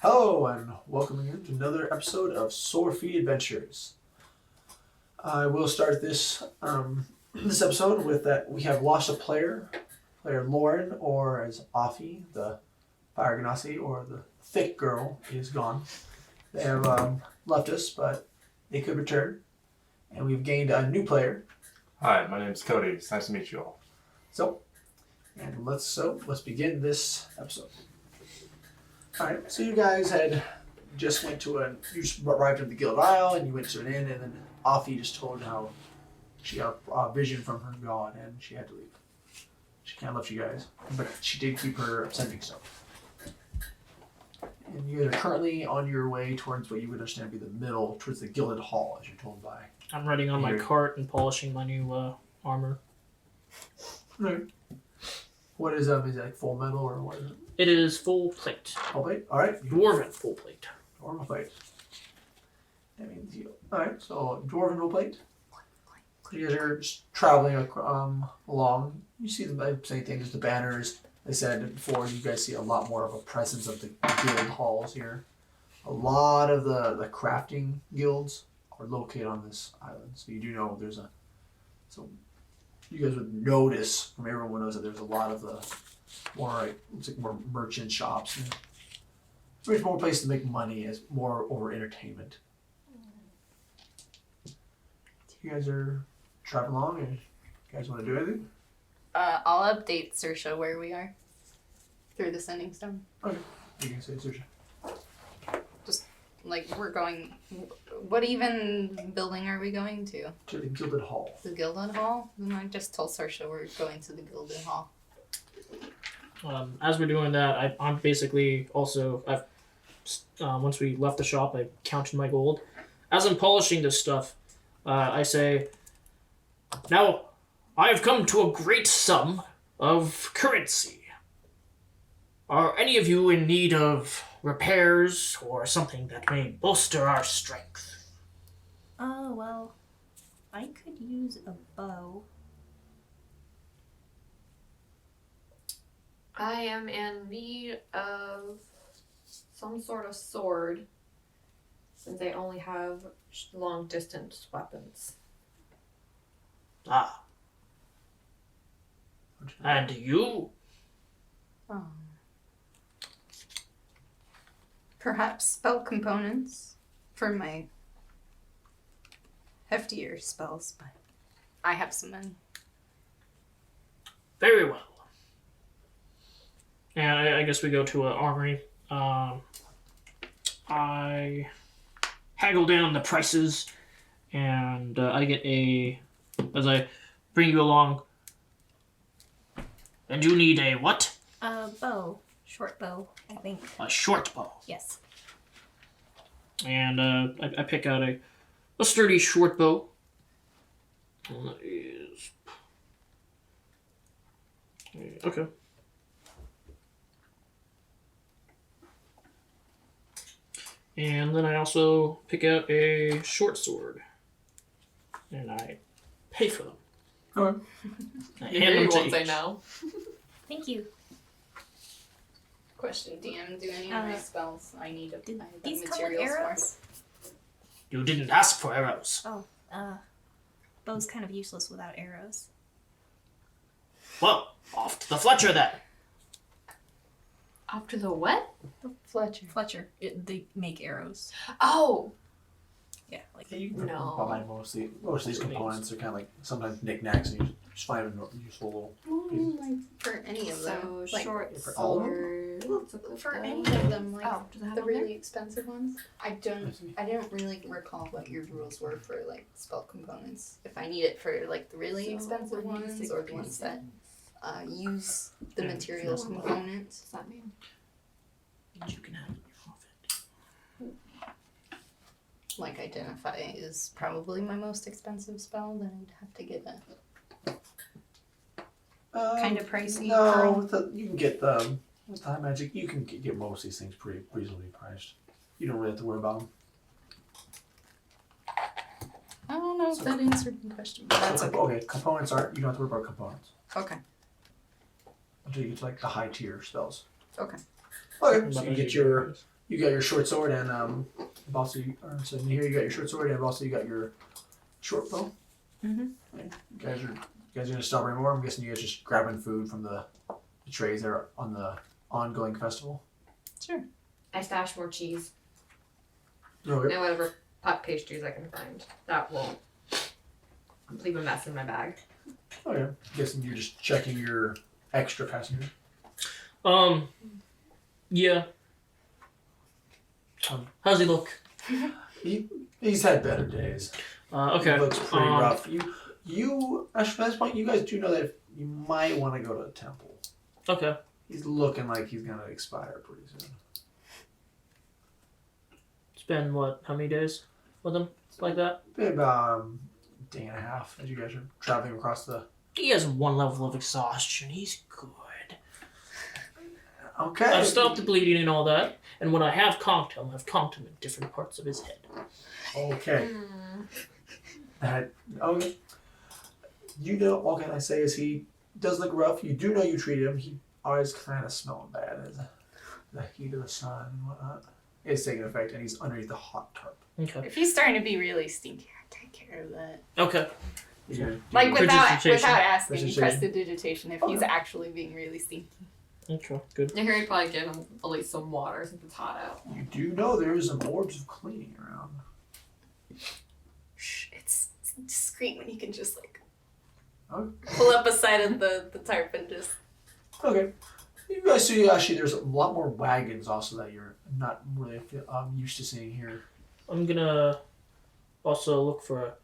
Hello, and welcome again to another episode of Swordfeed Adventures. I will start this this episode with that we have lost a player Lauren, or as Offie, the Fire Ganassi, or the thick girl, is gone. They have left us, but they could return, and we've gained a new player. Hi, my name's Cody. It's nice to meet you all. Let's begin this episode. Alright, so you guys had just you just arrived at the Guild Isle and you went to an inn, and then Offie just told how she got a vision from her god and she had to leave. She kind of left you guys, but she did keep her sending stuff. And you guys are currently on your way towards what you would understand to be the middle, towards the Gilded Hall, as you're told by. I'm riding on my cart and polishing my new armor. Right. What is it like full metal or what is it? It is full plate. Full plate? Alright. Dwarven full plate. Dwarven plate. That means you. Alright, so Dwarven full plate. You guys are just traveling along. You see the same thing as the banners. I said before, you guys see a lot more of a presence of the guild halls here. A lot of the crafting guilds are located on this island. So you do know there's a... So you guys would notice, from everyone knows that there's a lot of the looks like more merchant shops. And there's more places to make money as more over entertainment. You guys are traveling along, and you guys want to do anything? I'll update Saoirse where we are through the sending stone. Okay. You can say Saoirse. Just like we're going. What even building are we going to? To the Gilded Hall. The Gilded Hall? Then I just told Saoirse we're going to the Gilded Hall. As we're doing that, I'm basically also once we left the shop, I counted my gold. As I'm polishing this stuff, I say, "Now, I have come to a great sum of currency. Are any of you in need of repairs or something that may bolster our strength?" Oh, well, I could use a bow. I am in need of some sort of sword, since I only have long distance weapons. Ah. And you? Perhaps spell components for my heftier spells, but I have some money. Very well. And I guess we go to an armory. I haggle down the prices, and I get as I bring you along. And you need a what? A bow. Short bow, I think. A short bow. Yes. And I pick out a sturdy short bow. And that is... Okay. And then I also pick out a short sword. And I pay for them. Okay. I You hand them to won't say each. no. Thank you. Question, DM, do any of my spells I need Did the these come with materials arrows? You didn't ask for arrows. Oh, bow's kind of useless without arrows. Well, off to the Fletcher then. Off to the what? Fletcher. Fletcher, they make arrows. Oh! Yeah, like Yeah, you can No. buy most of these components are kind of like sometimes knickknacks, and you just find them useful little pieces. Like for any of them. So Like, short For all of them? sword. for any of them, like Oh, does it have the on there? really expensive ones. I don't really recall what your rules were for like spell components. If I need it for like the really expensive ones or the ones that use the Yeah, materials that's- component. What does that mean? You can have it. Like identify is probably my most expensive spell. Then I'd have to get it. kind of pricey. No, you can get with time magic. You can get most of these things pretty reasonably priced. You don't really have to worry about them. I don't know if that answered the question, but that's okay. Okay, components aren't. You don't have to worry about components Okay. until you get to like the high tier spells. Okay. Okay, so you get your you got your short sword and so in here you got your short sword and also you got your short bow. Mhm. Okay. You guys are gonna stop anymore? I'm guessing you guys just grabbing food from the trays there on the ongoing festival. Sure. I stash more cheese Okay. and whatever puck pastries I can find. That won't leave a mess in my bag. Okay. I'm guessing you're just checking your extra passenger. Yeah. How's he look? He's had better days. Okay. He looks pretty rough. You actually at this point you guys do know that you might want to go to the temple. Okay. He's looking like he's gonna expire pretty soon. It's been what? How many days with him? Like that? Been about a day and a half as you guys are traveling across the. He has 1 level of exhaustion. He's good. Okay. I've stopped the bleeding and all that, and when I have conked him, I've conked him in different parts of his head. Okay. That okay. You know, all can I say is he does look rough. You do know you treated him. He always kind of smelling bad as the heat of the sun and whatnot is taking effect, and he's underneath the hot tarp. Okay. If he's starting to be really stinky, I take care of that. Okay. Yeah. Like without Prestidigitation. asking, Prestidigitation. prestidigitation if he's actually being really stinky. Okay. Good. I hear I'd probably give him at least some water since it's hot out. You do know there is some orbs of cleaning around. Shh, it's discreet when you can just like Okay. pull up a side of the tarp and just. Okay. You guys see actually there's a lot more wagons also that you're not really used to seeing here. I'm gonna also look for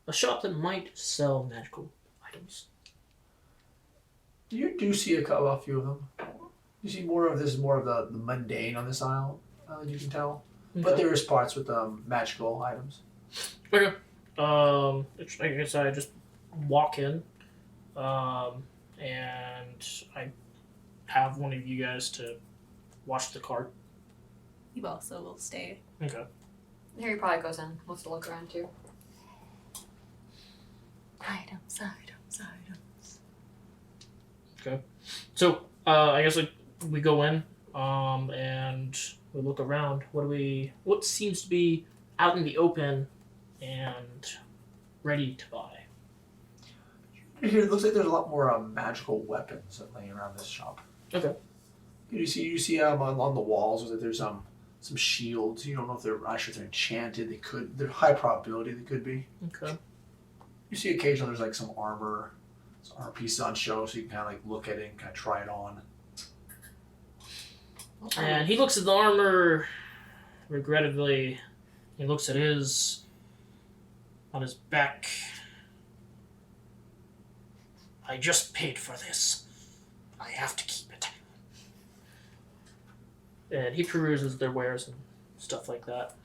a shop that might sell magical items. You do see a few of them. You see more of this is more of the mundane on this aisle, you can tell. But there are spots with magical items. Okay. I guess I just walk in, and I have one of you guys to watch the cart. You also will stay. Okay. Harry probably goes in, wants to look around too. Items. So, I guess we go in, and we look around. What seems to be out in the open and ready to buy? Here it looks like there's a lot more magical weapons that laying around this shop. Okay. You see on the walls that there's some shields. You don't know if they're actually if they're enchanted. They're high probability they could be. Okay. You see occasionally there's like some armor pieces on show, so you can kind of like look at it and kind of try it on. And he looks at the armor, regrettably. He looks at on his back. I just paid for this. I have to keep it. And he peruses their wares and stuff like that.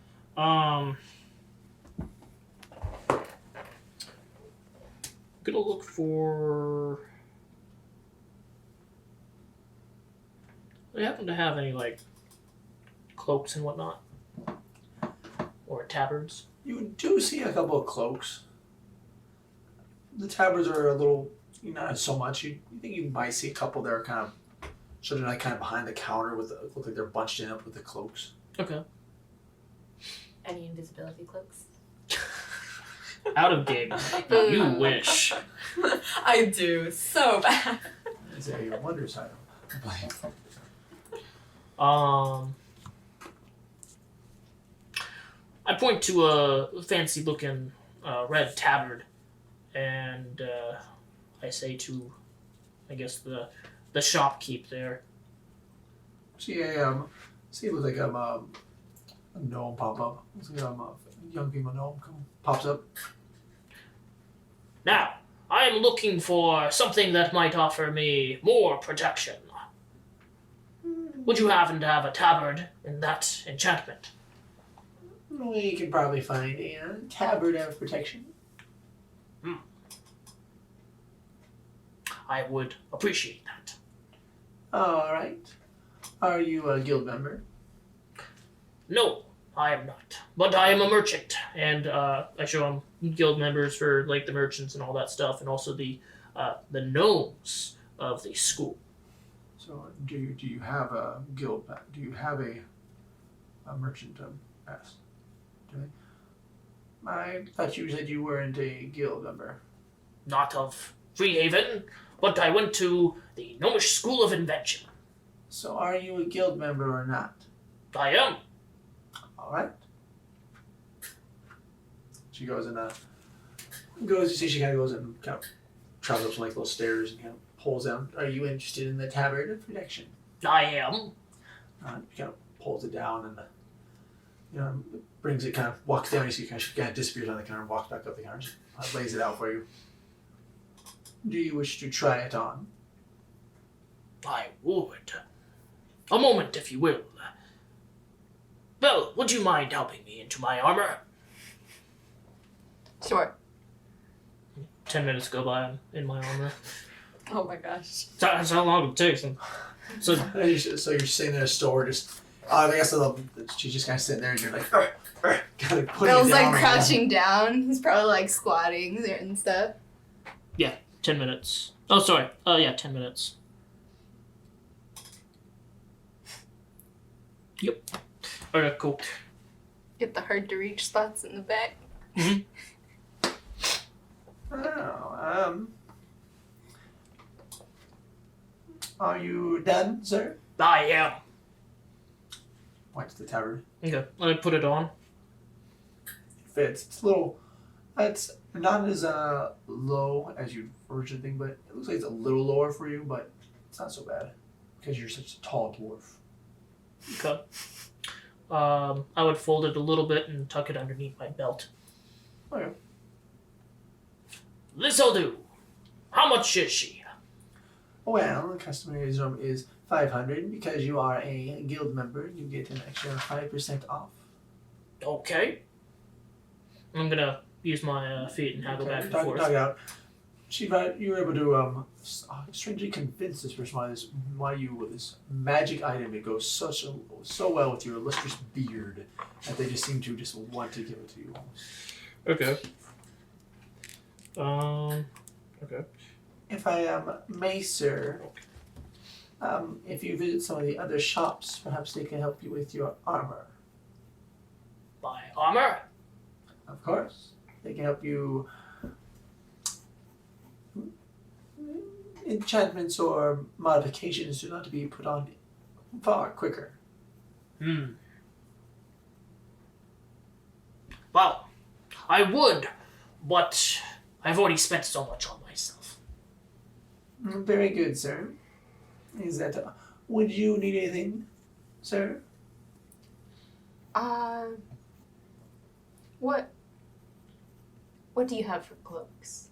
Gonna look for. Do you happen to have any like cloaks and whatnot, or tabards? You do see a couple of cloaks. The tabards are a little, not so much. You think you might see a couple that are kind of, so they're like kind of behind the counter look like they're bunched in up with the cloaks. Okay. Any invisibility cloaks? Out of game. You wish. I do so bad. Is that your wondrous item? I point to a fancy looking red tabard, and I say to, I guess the shopkeep there. See it looks like a gnome pop up. Looks like a young female gnome pops up. Now, I am looking for something that might offer me more protection. Would you happen to have a tabard in that enchantment? We can probably find a tabard of protection. I would appreciate that. Alright. Are you a guild member? No, I am not. But I am a merchant, and I show him guild members for like the merchants and all that stuff, and also the gnomes of the school. So do you have a guild? Do you have a A merchant asked. I thought you said you weren't a guild member. Not of Freehaven, but I went to the Gnomish School of Invention. So are you a guild member or not? I am. Alright. She goes and you see she kind of goes and kind of travels up some like little stairs and kind of pulls down. Are you interested in the tabard of protection? I am. She kind of pulls it down and brings it, kind of walks down. You see she kind of disappears on the counter and walks back up the counter. Lays it out for you. Do you wish to try it on? I would. A moment, if you will. Belle, would you mind helping me into my armor? Sure. 10 minutes go by, I'm in my armor. Oh my gosh. That's how long it takes. So So you're sitting in a store, just I guess she's just kind of sitting there, and you're like, kind of putting Bill's it down. like crouching down. He's probably like squatting there and stuff. 10 minutes. Oh, sorry. Yeah, 10 minutes. Yep. Okay, cool. Get the hard to reach spots in the back. Oh, are you done, sir? I am. Points to the tabard. Okay, let me put it on. Fits. It's a little. It's not as low as you'd originally think, but it looks like it's a little lower for you, but it's not so bad because you're such a tall dwarf. Okay. I would fold it a little bit and tuck it underneath my belt. Okay. This'll do. How much is she? Well, the customary sum is 500 because you are a guild member. You get an extra 5% off. Okay. I'm gonna use my feet and haggle back and forth. Dug out. You were able to strangely convince this person why this magic item it goes so well with your illustrious beard that they just seem to just want to give it to you. Okay. Okay. If I may, sir, if you visit some of the other shops, perhaps they can help you with your armor. My armor? Of course, they can help you. Enchantments or modifications do not to be put on far quicker. Well, I would, but I've already spent so much on myself. Very good, sir. Is that? Would you need anything, sir? What do you have for cloaks?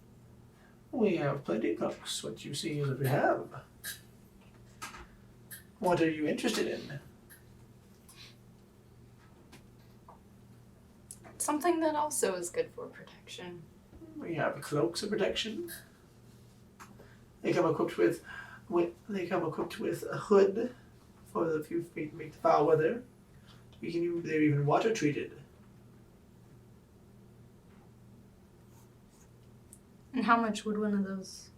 We have plenty of cloaks. What you see is what we have. What are you interested in? Something that also is good for protection. We have cloaks of protection. They come equipped with a hood for the few feet make the foul weather. They're even water treated. And how much would one of those?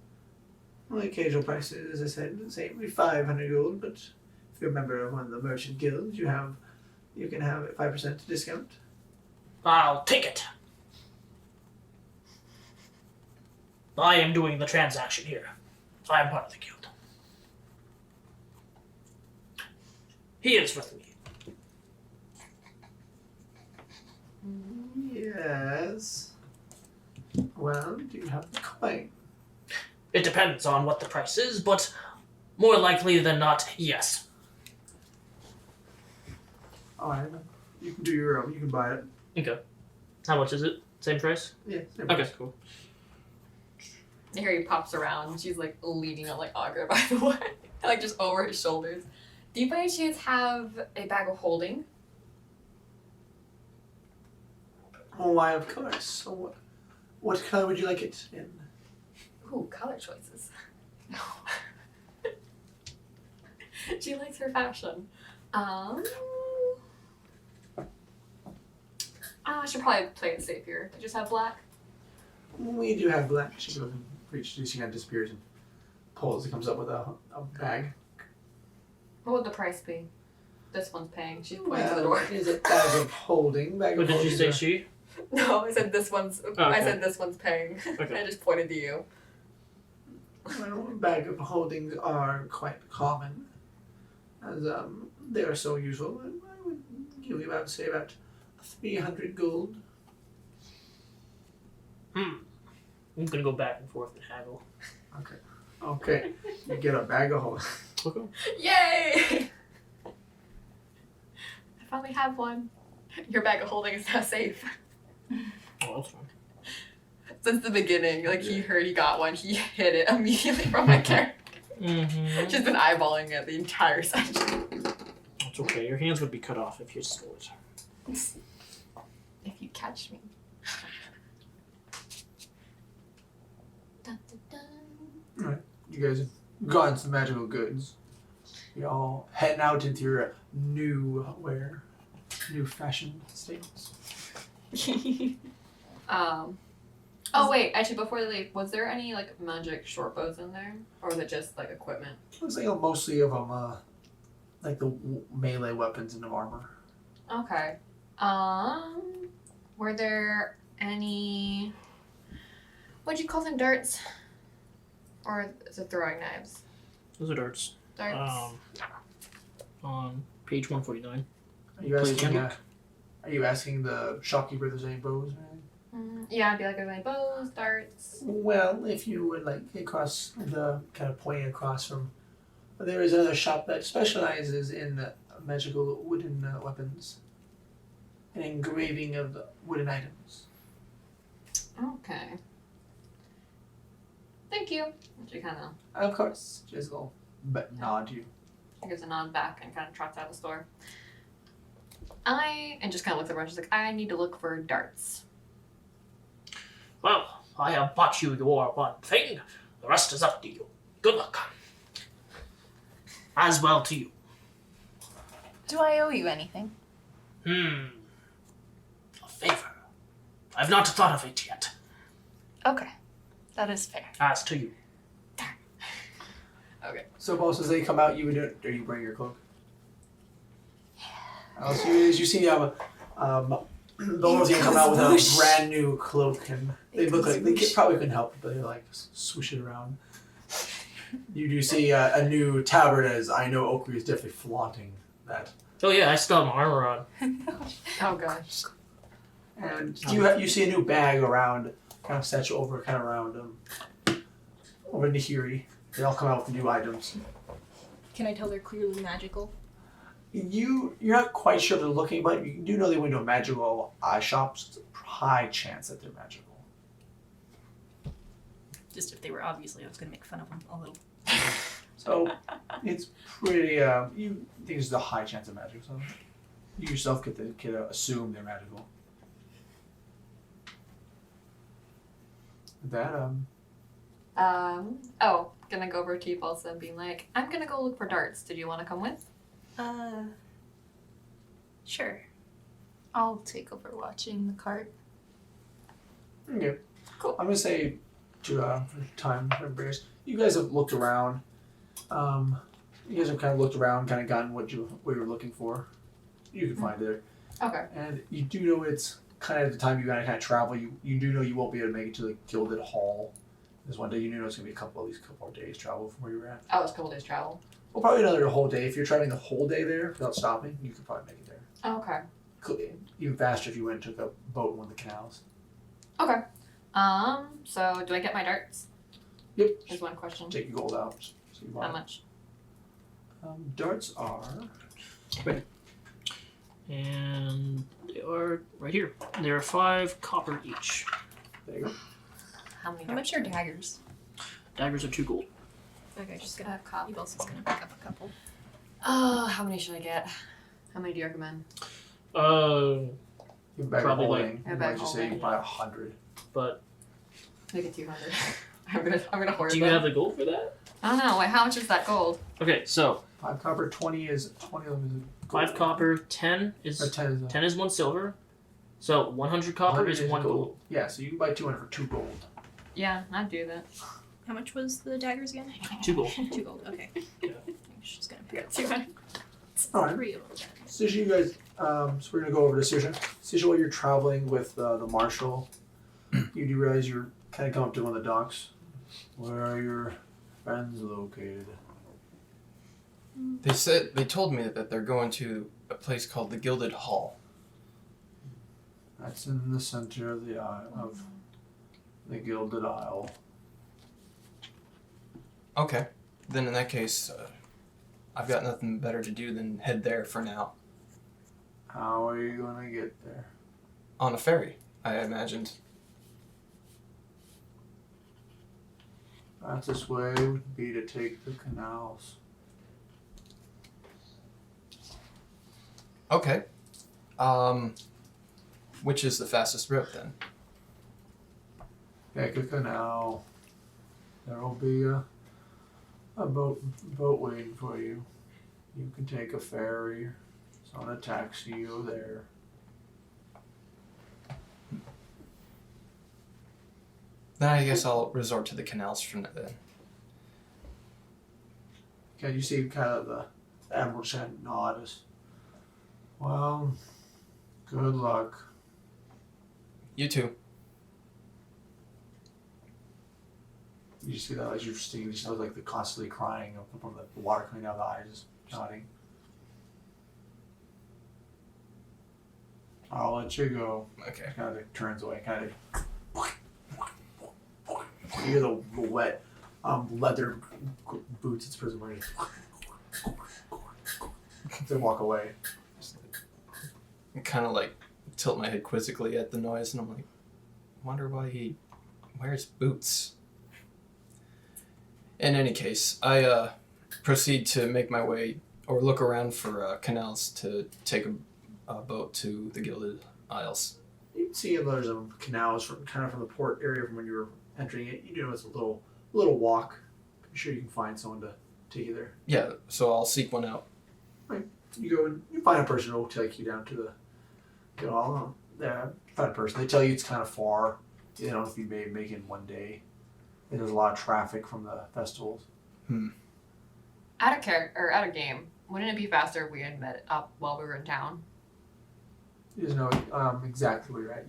Well, the occasional prices, as I said, the same, 500 gold. But if you're a member of one of the merchant guilds, you can have a 5% discount. I'll take it. I am doing the transaction here. I am part of the guild. He is with me. Yes. Well, do you have the coin? It depends on what the price is, but more likely than not, yes. Alright, you can do your own. You can buy it. Okay. How much is it? Same price? Yeah. same Okay, price. cool. Harry pops around. She's like leaning on like Augur, by the way, like just over his shoulders. Do you by any chance have a bag of holding? Oh, why, of course. So what color would you like it in? Ooh, color choices. No. She likes her fashion. I should probably play it safe here. Just have black. We do have black. She goes and reaches, she kind of disappears and pulls. It comes up with a bag. What would the price be? This one's paying. She's pointing to the door. Is it bag of holding? Bag What of did you holding say? are- She? No, I said this one's. okay. I said this one's paying. Okay. I just pointed to you. Well, bag of holdings are quite common, as they are so useful. I would give you about 300 gold. I'm gonna go back and forth and haggle. Okay, you get a bag of holdings. Okay. Yay! I finally have one. Your bag of holding is now safe. Oh, that's fine. Since the beginning, like he heard he got one, he hid it immediately from my character. Mm-hmm. Just been eyeballing it the entire session. That's okay. Your hands would be cut off if you stole it. If you catch me. Dun, dun, dun. You guys have gotten some magical goods. You're all heading out into your new fashion statements. Oh wait, actually before they leave, was there any like magic short bows in there? Or was it just like equipment? Looks like mostly of them, like the melee weapons and the armor. Okay. Were there any what'd you call them, darts? Or is it throwing knives? Those are darts. Darts. On page 149. Are you Please, asking? handbook. Are you asking the shopkeeper if there's any bows? Or anything? Yeah, I'd be like, are there any bows, darts? Well, if you would like across the kind of pointing across from, there is another shop that specializes in magical wooden weapons and engraving of wooden items. Okay. Thank you. She kind of Of course, just a little nod to you. gives a nod back and kind of trots out of the store. And just kind of looks at her and she's like, I need to look for darts. Well, I have bought you your one thing. The rest is up to you. Good luck. As well to you. Do I owe you anything? A favor. I've not thought of it yet. Okay, that is fair. As to you. So, boss, as they come out, you would do, or you bring your cloak. Yeah. So as you see, the ones gonna come out with a brand new cloak, and they look like probably couldn't help it, but they like swoosh it around. You do see a new tabard, as I know Oakley is definitely flaunting that. Oh yeah, I still have my armor on. Oh gosh. And you see a new bag around, kind of set over, kind of around over Nahiri. They all come out with new items. Can I tell they're clearly magical? You're not quite sure if they're looking, but you do know they went to a magical shop, so it's a high chance that they're magical. Just if they were, obviously, I was going to make fun of them a little. So it's pretty. You think there's a high chance of magic. So you yourself could assume they're magical. That Gonna go over to you also and being like, I'm gonna go look for darts. Did you want to come with? Sure. I'll take over watching the cart. okay. Cool. I'm gonna say for time remembers. You guys have looked around. You guys have kind of looked around, kind of gotten what you were looking for. You can find it, Okay. and you do know it's kind of the time you gotta kind of travel. You do know you won't be able to make it to the Gilded Hall. This one day, you know it's gonna be at least a couple more days travel from where you're at. Oh, it's a couple days travel. Well, probably another whole day. If you're traveling the whole day there without stopping, you could probably make it there. Okay. Even faster if you went and took a boat in one of the canals. Okay. So do I get my darts? Yep. Is one question. Take your gold out. So you How want. much? Darts are. And they are right here. They are 5 copper each. There you go. How many How much are daggers? Daggers are 2 gold. Okay, just I have copper. Evil's just gonna pick up a couple. Oh, how many should I get? How many do you recommend? You have a bag Probably of like- holding. A You bag might of just say you holding. buy 100. But Make it 200. I'm gonna hoard do you them. have the gold for that? I don't know. Wait, how much is that gold? Okay, so 5 copper, 20 of them is. 5 copper, 10 is Or 10 is. 10 is 1 silver. So 100 copper 100 is 1 gold. Yeah, so you can buy 200 for 2 gold. Yeah, I'd do that. How much was the daggers again? 2 gold. 2 gold, okay. Yeah. She's gonna I pick got up. 200. Alright. 3 of them. So you guys, so we're gonna go over decision. Decision while you're traveling with the marshal, you do realize you're kind of coming up to one of the docks. Where are your friends located? They told me that they're going to a place called the Gilded Hall. That's in the center of the isle of the Gilded Isle. Okay. Then in that case, I've got nothing better to do than head there for now. How are you gonna get there? On a ferry, I imagined. Fastest way would be to take the canals. Okay. Which is the fastest route then? Take a canal. There will be a boat waiting for you. You can take a ferry. It's on a taxi. You go there. Then I guess I'll resort to the canals from then. Okay, you see kind of the admiral just kind of nod as, well, good luck. You too. You just see that as you're seeing, you just know like the constantly crying from the water coming out of the eyes, just nodding. I'll let you go. Okay. Kind of like turns away, kind of. You hear the wet leather boots it's prison wearing. They walk away. I kind of like tilt my head quizzically at the noise, and I'm like, wonder why he wears boots. In any case, I proceed to make my way or look around for canals to take a boat to the Gilded Isles. You can see there's canals from the port area from when you were entering it. You know it's a little walk. Pretty sure you can find someone to take you there. Yeah, so I'll seek one out. You go and you find a person who will take you down to find a person. They tell you it's kind of far. You know, if you may make it in one day. And there's a lot of traffic from the festivals. Out of game, wouldn't it be faster if we had met up while we were in town? You just know exactly where you're at.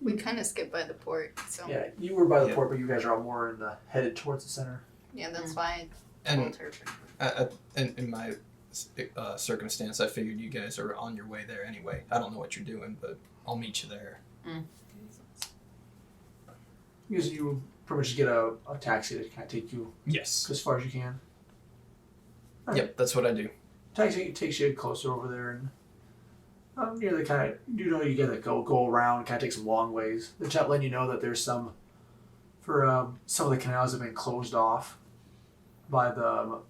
We kind of skipped by the port, so Yeah, you were by the Yeah. port, but you guys are all more headed towards the center. yeah, that's why I And told her. in my circumstance, I figured you guys are on your way there anyway. I don't know what you're doing, but I'll meet you there. Because you pretty much get a taxi to kind of take you Yes. as far as you can. Yep, that's what I do. Taxi takes you closer over there, and near the kind of you gotta go around, kind of take some long ways. They're letting you know that there's some of the canals have been closed off by the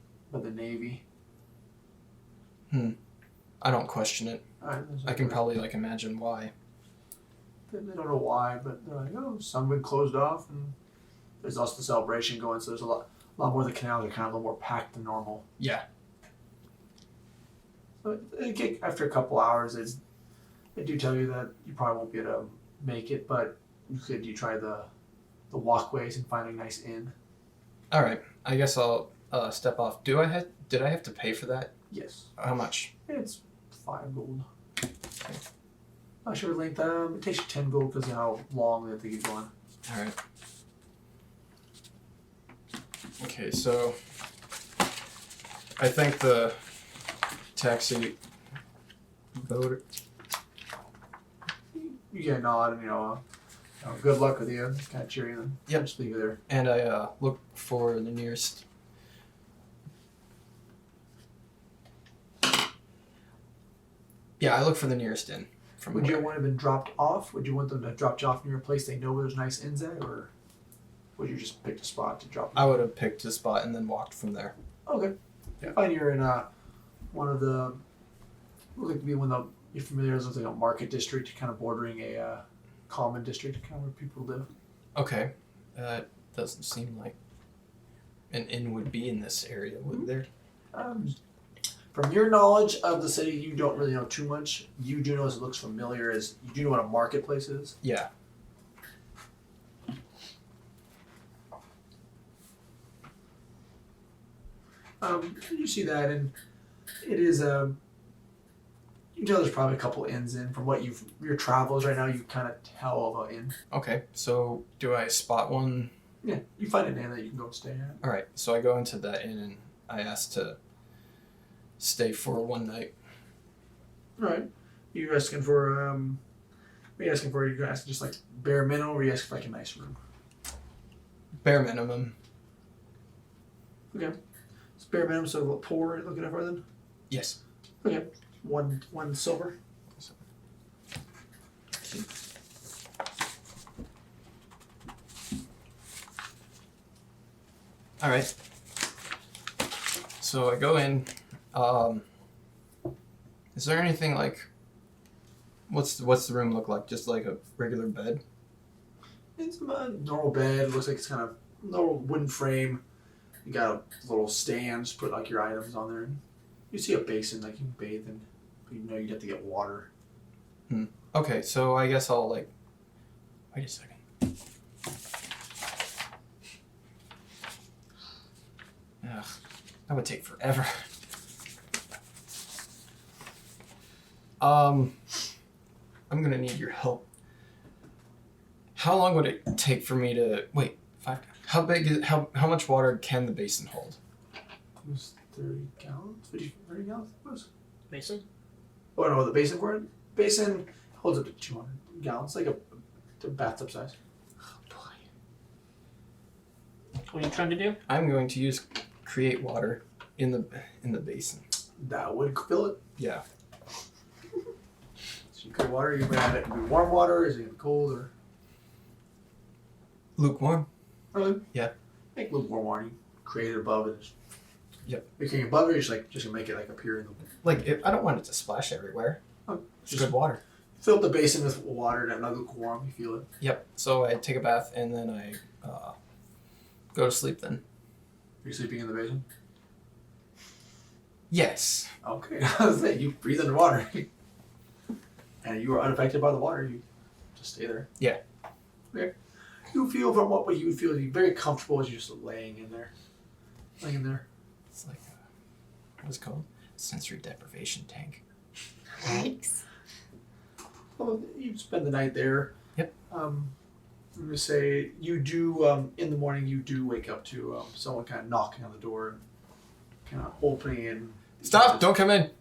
Navy. I don't question it. I can probably imagine why. They don't know why, but they're like, oh, some have been closed off, and there's also the celebration going, so there's a lot more of the canals are kind of a little more packed than normal. Yeah. So after a couple hours, they do tell you that you probably won't be able to make it, but you try the walkways and find a nice inn. All right. I guess I'll step off. Did I have to pay for that? Yes, How much? it's 5 gold. Not sure length. It takes you 10 gold because of how long they have to keep going. All right. Okay, so I think the taxi boat. You get a nod, and good luck with you. Kind of cheer you, and Yep. just leave you there. And I look for the nearest. Yeah, I look for the nearest inn. Would you want to have been dropped off? Would you want them to drop you off near a place they know where there's nice inns at, or would you just pick a spot to drop? I would have picked a spot and then walked from there. Okay. Yeah. Fine. You're in one of the. Look like to be one of the. You're familiar with like a market district, kind of bordering a common district, kind of where people live. Okay, that doesn't seem like an inn would be in this area, would there? From your knowledge of the city, you don't really know too much. You do know as it looks familiar as you do know what a marketplace is. Yeah. You see that, and It is you can tell there's probably a couple inns in from what your travels right now. You kind of tell of an inn. Okay, so do I spot one? Yeah, you find an inn that you can go stay at. All right, so I go into that inn and I ask to stay for one night. All right. You asking for what are you asking for? You asking just like bare minimum, or are you asking for like a nice room? Bare minimum. Okay. It's bare minimum, so what poor are you looking at for then? Yes. Okay. One silver. All right. So I go in. Is there anything like? What's the room look like? Just like a regular bed? It's a normal bed. Looks like it's kind of normal wooden frame. You got little stands. Put like your items on there. You see a basin like you can bathe in. But you know you'd have to get water. Okay, so I guess I'll like. Wait a second. Ugh, that would take forever. I'm gonna need your help. How long would it take for me to wait? 5. How big is how much water can the basin hold? It was 30 gallons. 30 gallons. What was it? Mason? Oh no, the basin for it. Basin holds up to 200 gallons, like a bathtub size. Oh boy. What are you trying to do? I'm going to use create water in the basin. That would fill it. Yeah. So you create water. You gonna have it be warm water. Is it gonna be cold or? Lukewarm. Really? Yeah. Make lukewarm water. You create it above it. Yep. Making it above it, you're just gonna make it like appear in the. Like I don't want it to splash everywhere. Oh, It's good water. Fill up the basin with water that not lukewarm. You feel it. Yep. So I take a bath and then I go to sleep. Then. Are you sleeping in the basin? Yes. Okay. I was saying you breathe underwater, and you are unaffected by the water. You just stay there. Yeah. Okay. You feel from what you would feel very comfortable as you're just laying in there. It's like what's it called? Sensory deprivation tank. Yikes. Well, you spend the night there. Yep. I'm gonna say you do in the morning. You do wake up to someone kind of knocking on the door, and kind of opening in. Stop! Don't come in.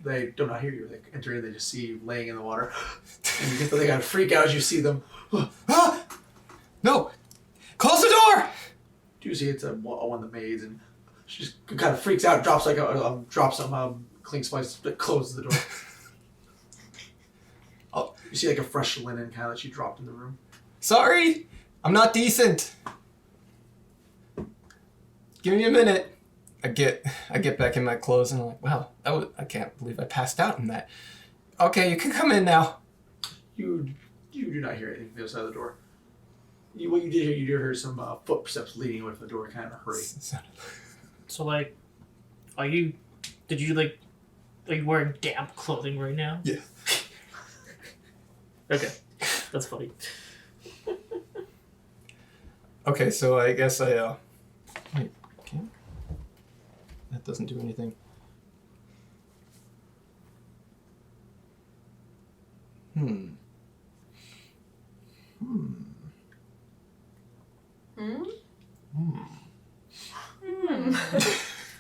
They do not hear you. They enter in. They just see you laying in the water, and they kind of freak out as you see them. Ah! No! Close the door! Do you see it's one of the maids, and she just kind of freaks out, drops like drops some cling spice that closes the door. Oh. You see like a fresh linen kind of that she dropped in the room. Sorry, I'm not decent. Give me a minute. I get back in my clothes and I'm like, wow, I can't believe I passed out in that. Okay, you can come in now. You do not hear anything from the other side of the door. What you did hear, you did hear some footsteps leading away from the door, kind of hurry. So like, are you wearing damp clothing right now? Yeah. Okay, that's funny. Okay, so I guess I wait, okay. That doesn't do anything. Hmm.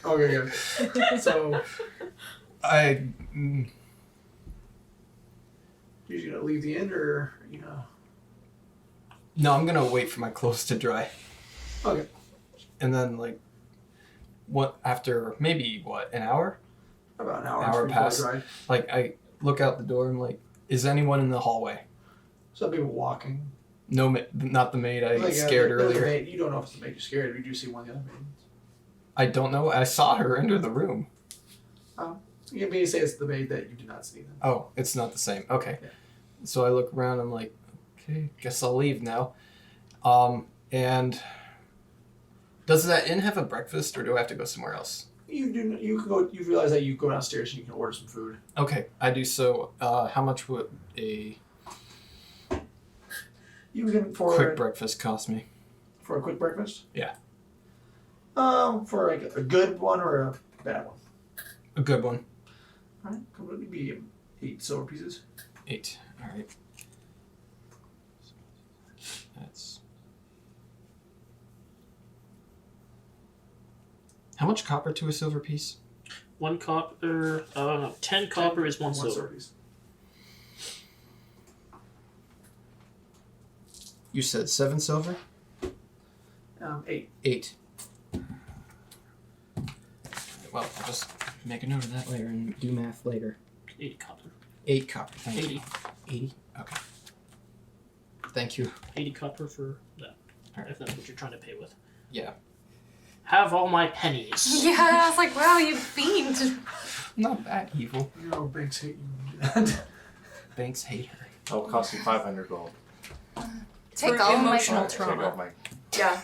Okay, good. So you're just gonna leave the inn, or No, I'm gonna wait for my clothes to dry. Okay. And then after maybe an hour? About an hour. Hour before past. the drive. Like I look out the door and I'm like, is anyone in the hallway? Some people walking. No, not the maid I scared there was a earlier. maid. You don't know if it's the maid you're scared. You do see one of the other maids. I don't know. I saw her enter the room. You can maybe say it's the maid that you did not see then. Oh, it's not the same. Okay. Yeah. So I look around. I'm like, okay, guess I'll leave now. And does that inn have a breakfast, or do I have to go somewhere else? You do. You can go. You realize that you go downstairs and you can order some food. Okay, I do so. How much would a You can quick breakfast cost me? for a quick breakfast. Yeah. For like a good one or bad one? A good one. Alright, would be 8 silver pieces. 8. All right. That's. How much copper to a silver piece? 1 copper. 10 copper is 1 silver. piece. You said 7 silver? 8. 8. Well, I'll just make a note of that later and do math later. 80 copper. 8 copper. Thank 80. you. 80? Okay. Thank you. 80 copper for that. Alright. If that's what you're trying to pay with. Yeah. Have all my pennies. Yeah, I was like, wow, you fiend. Not that evil. No, banks hate you. Banks hate her. That'll cost you 500 gold. Take For all my emotional gold. Take trauma. off my. Yeah,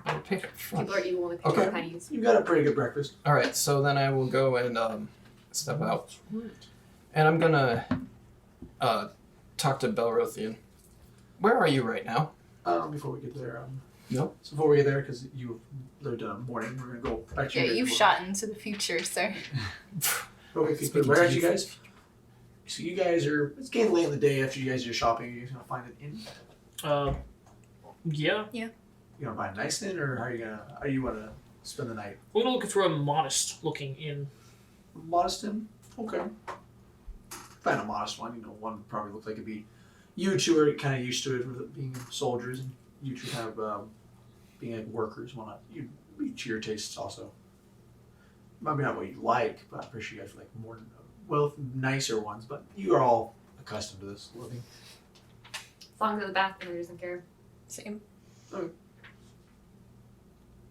I'll pay for front. people are evil when they pay Okay. for pennies. You got a pretty good breakfast. Alright, so then I will go and step out. And I'm gonna talk to Belrothian. Where are you right now? Before we get there, Nope. So before we get there, because they're done morning, we're gonna go back to Yeah, your you've shot into the future, sir. Okay, Speaking where to are you you guys? So you guys are. It's getting late in the day after you guys are shopping. Are you gonna find an inn? Yeah. You gonna find a nice inn, or how are you gonna? How you wanna spend the night? We're gonna look for a modest looking inn. Modest inn. Okay. Find a modest one. You know, one probably looks like it'd be. You two are kind of used to it with it being soldiers, and you two kind of being like workers. Whatnot. You to your tastes also. Maybe not what you like, but I'm pretty sure you guys like more, well, nicer ones. But you are all accustomed to this living. As long as the bathroom doesn't care. Same.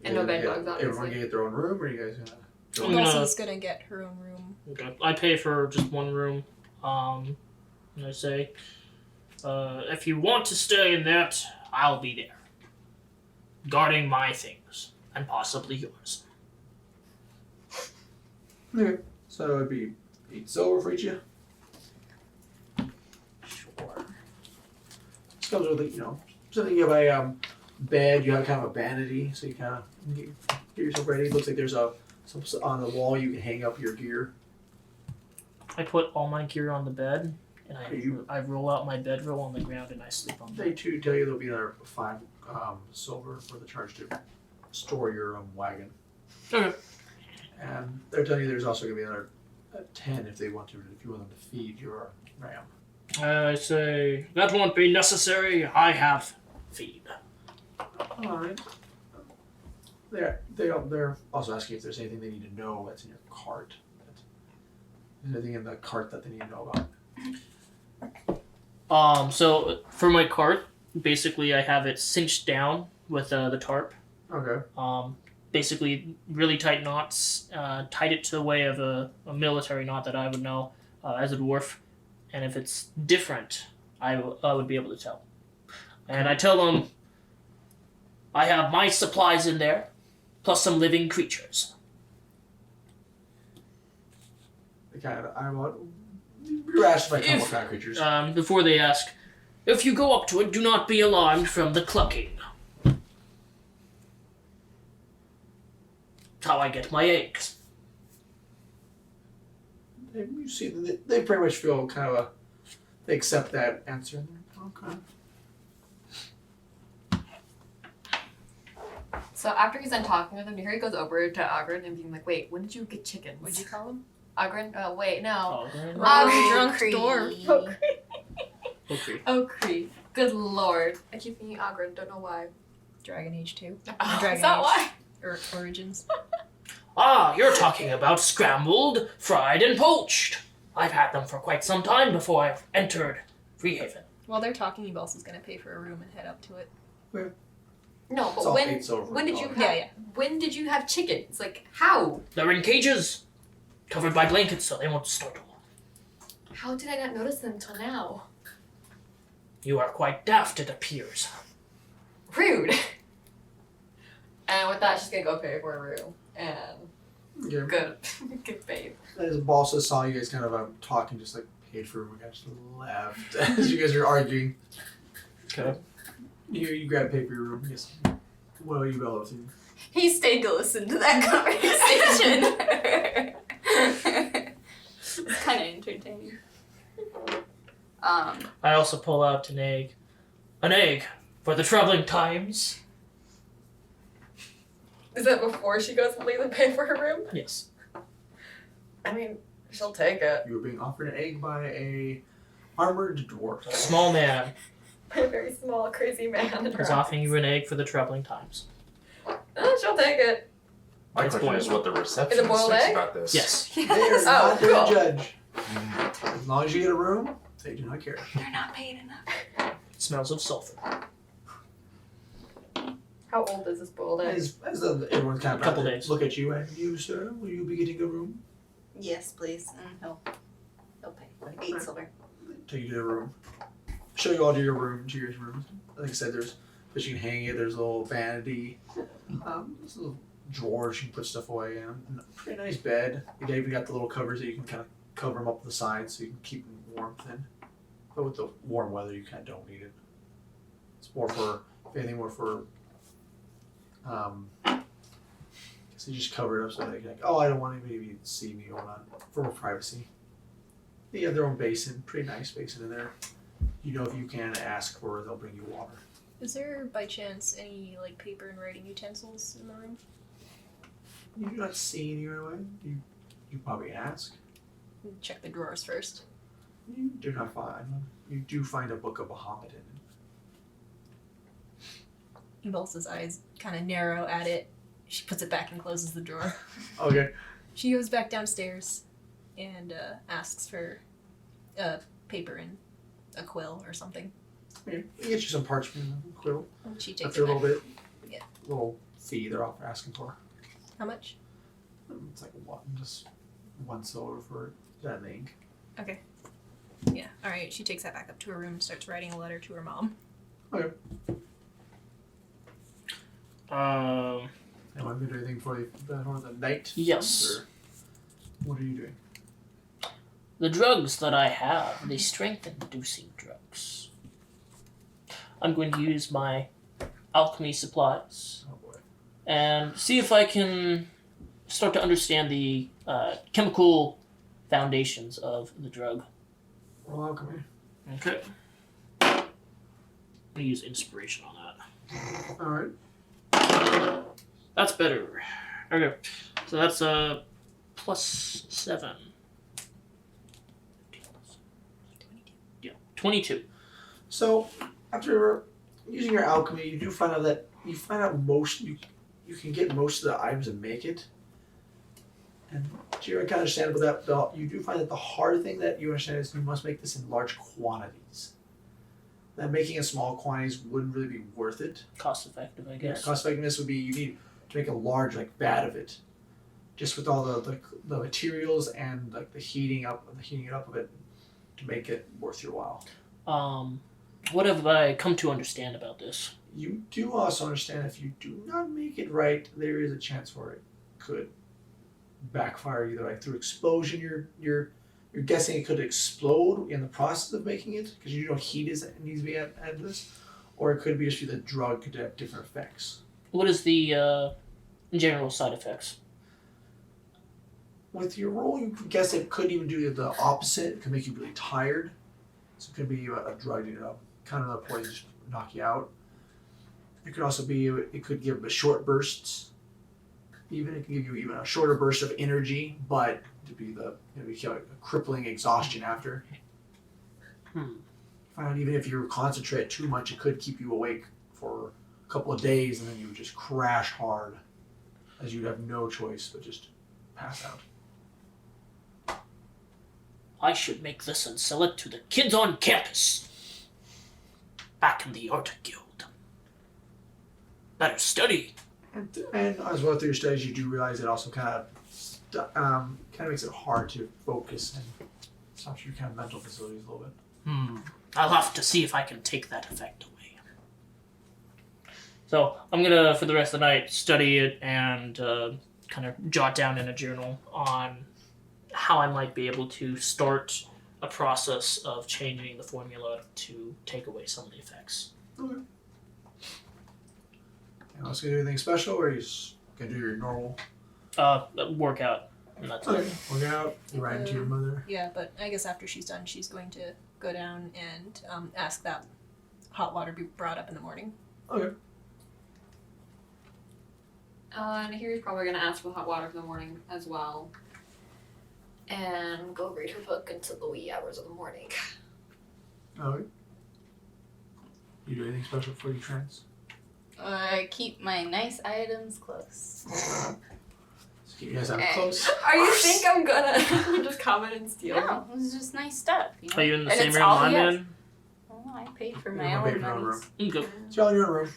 And no bed bugs, Everyone obviously. gonna get their own room, or are you guys gonna? I'm gonna- Nelson's gonna get her own room. Okay. I pay for just 1 room. And I say, if you want to stay in that, I'll be there. Guarding my things. And possibly yours. Okay. So it'd be 8 silver for each of you. Sure. This comes with, something you have a bed. You have kind of a vanity, so you kind of get yourself ready. It looks like there's some on the wall you can hang up your gear. I put all my gear on the bed, and Hey, you- I roll out my bedroll on the ground, and I sleep on They it. too tell you there'll be another 5 silver for the charge to store your wagon. Okay. And they're telling you there's also gonna be another 10 if they want to, if you want them to feed your ram. I say, that won't be necessary. I have feed. All right. They're also asking if there's anything they need to know that's in your cart. Is there anything in the cart that they need to know about? So for my cart, basically I have it cinched down with the tarp. Okay. Basically really tight knots, tied it to the way of a military knot that I would know as a dwarf. And if it's different, I would be able to tell. And I tell them I have my supplies in there, plus some living creatures. They kind of, you're asked if I come what kind of creatures. Before they ask, if you go up to it, do not be alarmed from the clucking. That's how I get my eggs. You see, they pretty much feel kind of they accept that answer. Okay. So after he's done talking with him, Harry goes over to Ogren and being like, wait, when did you get chickens? What'd you call him? Ogren? Oh, wait, no. Wrong drunk Cree. dwarf. Okay. Oh, Cree. Good lord. I keep thinking Ogren, don't know why. Dragon Age 2. Oh, Dragon is that Age. why? Origins. Ah, you're talking about scrambled, fried, and poached. I've had them for quite some time before I entered Freehaven. While they're talking, Ebelsa's gonna pay for a room and head up to it. No, It's but all when 8 silver. when did you have Yeah. when did you have chickens? Like how? They're in cages, covered by blankets so they won't startle. How did I not notice them until now? You are quite daft, it appears. Rude. And with that, she's gonna go pay for a room. And Yeah. good, good babe. As the bosses saw you guys kind of talking, just like paid for room, and just left as you guys are arguing. Okay. You grab pay for your room. Yes. What are you about with you? He stayed to listen to that conversation. It's kind of entertaining. I also pull out an egg. An egg for the troubling times. Is that before she goes and leaves and pay for her room? Yes. I mean, she'll take it. You were being offered an egg by a armored dwarf. Small man By a very small, crazy man. is offering you an egg for the troubling times. She'll take it. My It's question is boiled. what the receptionist boiled thinks egg? about this. Yes. They are not cool. going to judge. As long as you get a room, they do not care. They're not paid enough. It smells of sulfur. How old is this boiled egg? As everyone's kind of Couple about to days. look at you and you, sir, will you be getting a room? Yes, please. And he'll pay. 8 silver. Take you to the room. Show you all to your room, to your room. Like I said, there's fishing hang it. There's a little vanity. There's little drawers you can put stuff away in. Pretty nice bed. You even got the little covers that you can kind of cover them up the sides so you can keep them warmth in. But with the warm weather, you kind of don't need it. It's more for, if anything, more for. So you just cover it up so they can, like, oh, I don't want anybody to see me or not, for more privacy. They have their own basin, pretty nice basin in there. You know, if you can ask for it, they'll bring you water. Is there by chance any like paper and writing utensils in the room? You do not see any right away. You probably ask. Check the drawers first. You do not find them. You do find a book of Bahamut in it. Volsa's eyes kind of narrow at it. She puts it back and closes the drawer. Okay. She goes back downstairs and asks for paper and a quill or something. Okay. You get you some parchment and a quill. And she takes After a it little back. bit. Yeah. Little fee they're asking for. How much? It's like just 1 silver for that ink. Okay. Yeah. All right. She takes that back up to her room and starts writing a letter to her mom. Am I going to do anything for the night? Yes. Or what are you doing? The drugs that I have, they strength-inducing drugs. I'm going to use my alchemy supplies Oh boy. and see if I can start to understand the chemical foundations of the drug. Roll alchemy. Okay. I'm going to use inspiration on that. Alright. That's better. Okay. So that's +7. Yeah, 22. So, after using your alchemy, you do find out that you can get most of the items and make it. And do you kind of understand about that? You do find that the hard thing that you understand is you must make this in large quantities. That making in small quantities wouldn't really be worth it. Cost effective, I Yeah, guess. cost effectiveness would be you need to make a large vat of it, just with all the materials and like the heating it up of it to make it worth your while. What have I come to understand about this? You do also understand if you do not make it right, there is a chance for it could backfire either like through explosion. You're guessing it could explode in the process of making it because you know heat needs to be added to this, or it could be just the drug could have different effects. What is the general side effects? With your roll, you could guess it could even do the opposite. It could make you really tired. So it could be a drug, kind of the point to just knock you out. It could also be, it could give short bursts. Even it can give you even a shorter burst of energy, but to be a crippling exhaustion after. Find out even if you concentrate too much, it could keep you awake for a couple of days, and then you would just crash hard, as you'd have no choice but just pass out. I should make this and sell it to the kids on campus. Back in the art guild. Better study. And as well through your studies, you do realize it also kind of makes it hard to focus and stops your kind of mental facilities a little bit. I'll have to see if I can take that effect away. So I'm gonna, for the rest of the night, study it and kind of jot down in a journal on how I might be able to start a process of changing the formula to take away some of the effects. Okay. And else gonna do anything special, or you just gonna do your normal? Workout. And that's Okay. it. We'll get out. You ride into your mother. Yeah, but I guess after she's done, she's going to go down and ask that hot water be brought up in the morning. Okay. And he's probably gonna ask for hot water for the morning as well. And go read her book until the wee hours of the morning. Okay. You do anything special for your trance? I keep my nice items close. So keep you guys out close. Are you think I'm gonna just come in and steal? No, it's just nice stuff. You know? Are you in the And same it's room all I'm he has. in? Well, I paid for You my don't pay own for your own money. Okay. So y'all in your room.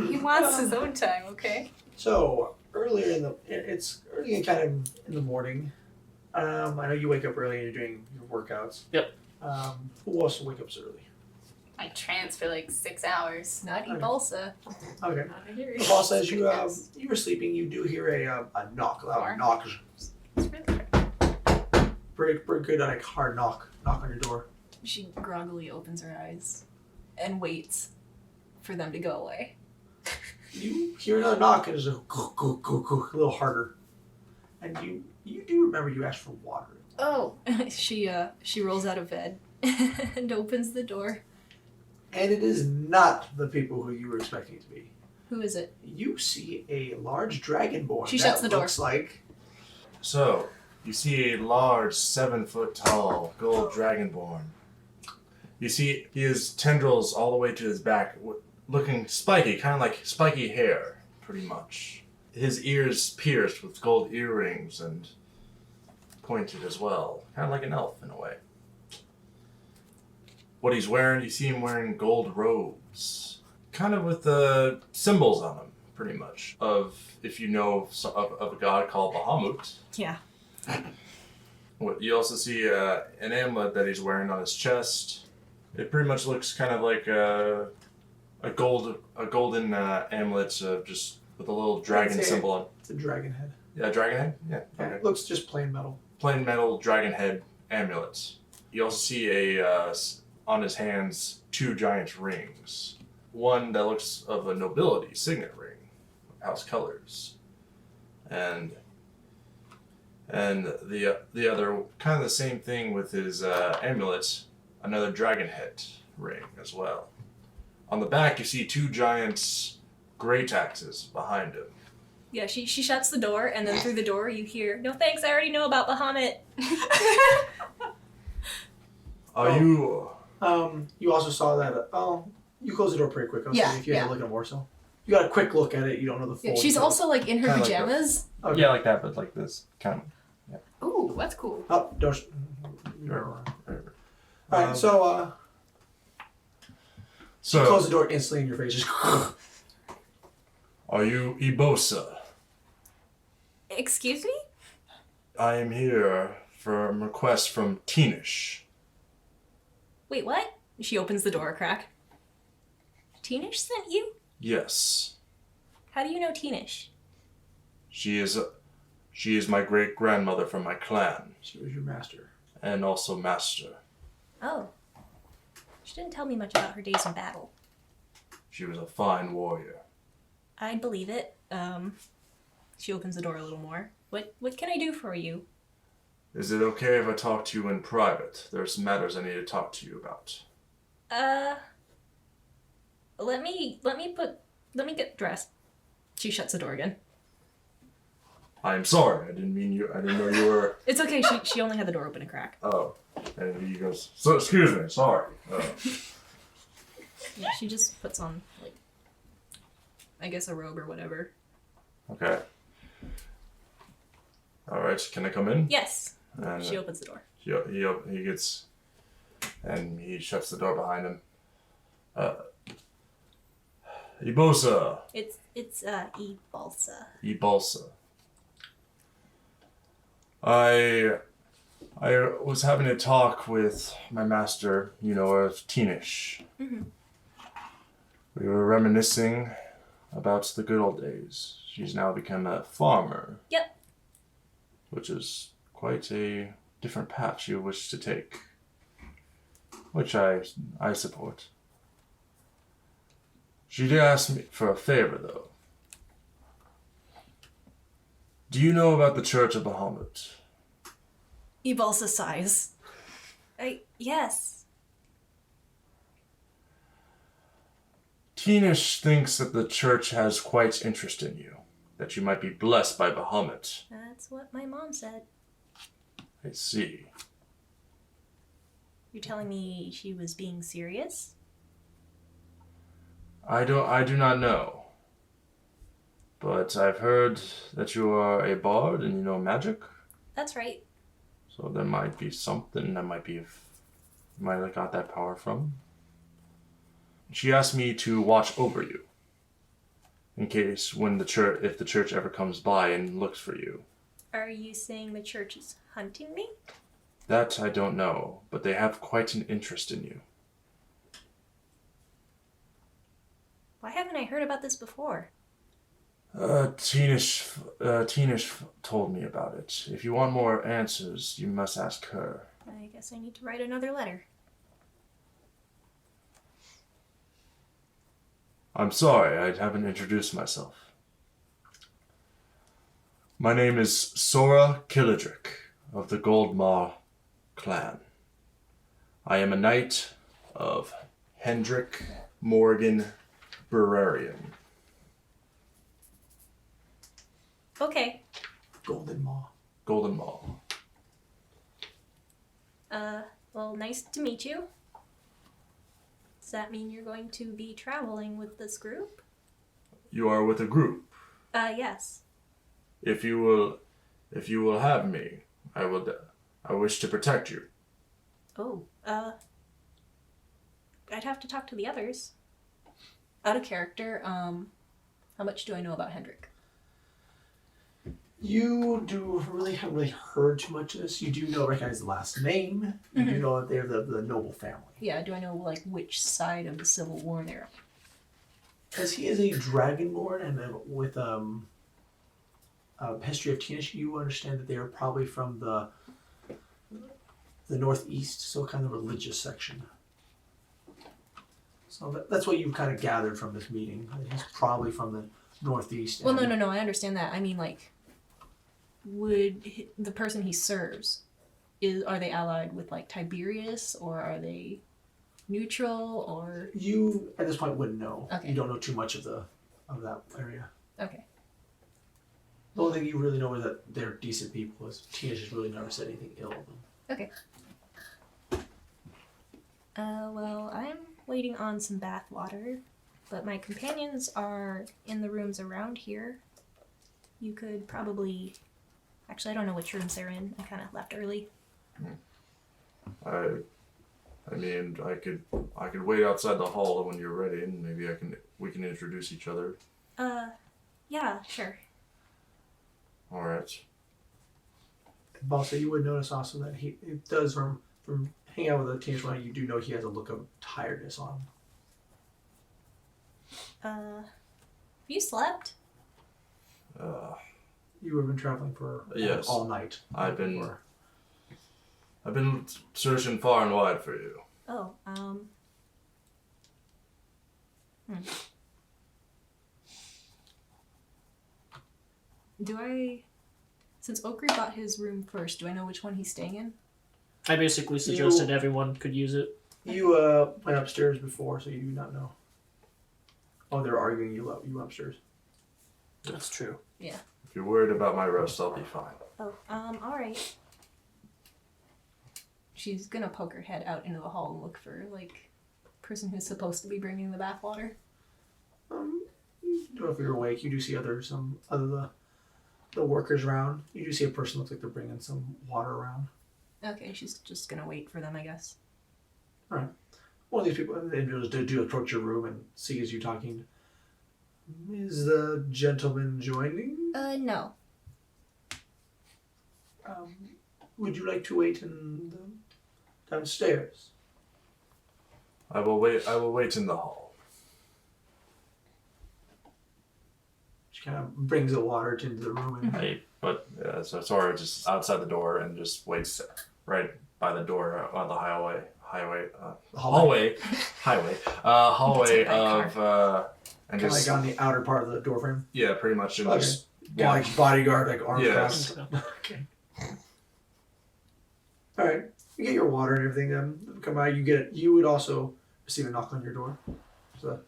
He wants his own time, okay? So earlier it's early and kind of in the morning. I know you wake up early and you're doing your workouts. Yep. Who else wake up so early? I trance for like 6 hours. Not Okay. Balsa. Okay. I hear you. The boss says you were sleeping. You do hear a knock, a loud Door? knock, It's really pretty good, like hard knock on your door. She groggily opens her eyes and waits for them to go away. You hear another knock and it's a little harder, and you do remember you asked for water. Oh, she rolls out of bed and opens the door. And it is not the people who you were expecting it to be. Who is it? You see a large dragonborn. She shuts the door. Looks like So, you see a large 7-foot tall gold dragonborn. You see he has tendrils all the way to his back, looking spiky, kind of like spiky hair, pretty much. His ears pierced with gold earrings and pointed as well, kind of like an elf in a way. What he's wearing, you see him wearing gold robes, kind of with the symbols on them, pretty much, of, if you know, of a god called Bahamut. Yeah. You also see an amulet that he's wearing on his chest. It pretty much looks kind of like a golden amulet, just with a little dragon It's a- symbol on. it's a dragon head. Yeah, dragon head. Yeah. Yeah, Okay. it looks just plain metal. Plain metal dragon head amulet. You also see on his hands 2 giant rings. One that looks of a nobility signet ring, house colors, and the other kind of the same thing with his amulet, another dragon head ring as well. On the back, you see 2 giant great axes behind him. Yeah, she shuts the door, and then through the door you hear, "No thanks, I already know about Bahamut." Are Oh. you? You also saw that. You closed the door pretty quick. I was Yeah, saying if you had yeah. to look at more so. You got a quick look at it. You don't know the full. Yeah, she's details. also like in her Kinda like pajamas. Okay. Yeah, like that, but like this kind of. Ooh, that's cool. Oh, don't. Right. Alright, so So, close the door instantly in your face. Just are you Ibosa? Excuse me? I am here for a request from Teenish. Wait, what? She opens the door a crack. Teenish sent you? Yes, How do you know Teenish? she is my great grandmother from my clan, she was your master. and also master. Oh. She didn't tell me much about her days in battle. She was a fine warrior. I'd believe it. She opens the door a little more. What can I do for you? Is it okay if I talk to you in private? There are some matters I need to talk to you about. Let me get dressed. She shuts the door again. I'm sorry, I didn't know you were. It's okay, she only had the door open a crack. Oh, and he goes, so excuse me, sorry. Yeah, she just puts on, like, I guess a robe or whatever. Okay. All right, can I come in? Yes. And She opens the door. he gets, and he shuts the door behind him. Ibosa, It's E-Balsa. Ibalsa. I was having a talk with my master, of Teenish. Mhm. We were reminiscing about the good old days. She's now become a farmer. Yep. Which is quite a different path she wished to take. Which I support. She did ask me for a favor, though. Do you know about the Church of Bahamut? E016 sighs. Yes. Teenish thinks that the church has quite interest in you, that you might be blessed by Bahamut. That's what my mom said. I see. You're telling me she was being serious? I do not know. But I've heard that you are a bard and you know magic. That's right. So there might be something that you might have got that power from. She asked me to watch over you. In case if the church ever comes by and looks for you. Are you saying the church is hunting me? That I don't know, but they have quite an interest in you. Why haven't I heard about this before? Teenish told me about it. If you want more answers, you must ask her. I guess I need to write another letter. I'm sorry, I haven't introduced myself. My name is Sora Killadrick of the Goldmaw clan. I am a knight of Hendrik Morgan Burarian. Okay. Golden Maw. Golden Maw. Well, nice to meet you. Does that mean you're going to be traveling with this group? You are with a group. Yes. If you will have me, I wish to protect you. Oh, I'd have to talk to the others. Out of character, how much do I know about Hendrik? You haven't really heard too much of this. You do recognize the last name. You do know that they're the noble family. Yeah, do I know, like, which side of the Civil War they're on? As he is a dragonborn and with history of Teenish, you understand that they are probably from the northeast, so kind of religious section. So that's what you've kind of gathered from this meeting. That he's probably from the northeast. Well, no, I understand that. I mean, like, the person he serves, are they allied with, like, Tiberius, or are they neutral, or... You, at this point, wouldn't know. Okay. You don't know too much of that area. Okay. The only thing you really know is that they're decent people. Teenish has really never said anything ill of them. Okay. Well, I'm waiting on some bath water, but my companions are in the rooms around here. You could probably... Actually, I don't know which rooms they're in. I kind of left early. I mean, I could wait outside the hall when you're ready, and maybe we can introduce each other. Yeah, sure. All right. Also, you would notice also that it does from hanging out with a teenage one, you do know he has a look of tiredness on him. Have you slept? You have been traveling for Yes. all night. I've been searching far and wide for you. Oh, Since Okri got his room first, do I know which one he's staying in? I basically suggested everyone could use it. You went upstairs before, so you do not know. Oh, they're arguing you upstairs. That's true. Yeah. If you're worried about my rest, I'll be fine. Oh, alright. She's gonna poke her head out into the hall and look for, like, person who's supposed to be bringing the bathwater. You don't know if you're awake. You do see other the workers around. You do see a person looks like they're bringing some water around. Okay, she's just gonna wait for them, I guess. Alright. One of these people, individuals do approach your room and sees you talking. Is the gentleman joining? No. Would you like to wait downstairs? I will wait in the hall. She kind of brings the water into the room. So Sora just outside the door and just waits right by the door on the highway, Hallway. hallway It's a bike of, and Kind of just, like on the outer part of the door frame. yeah, pretty much, and Okay. just, Yeah, like bodyguard, like arm Yes. crossed. Okay. All right. You get your water and everything. Come by. You would also receive a knock on your door. So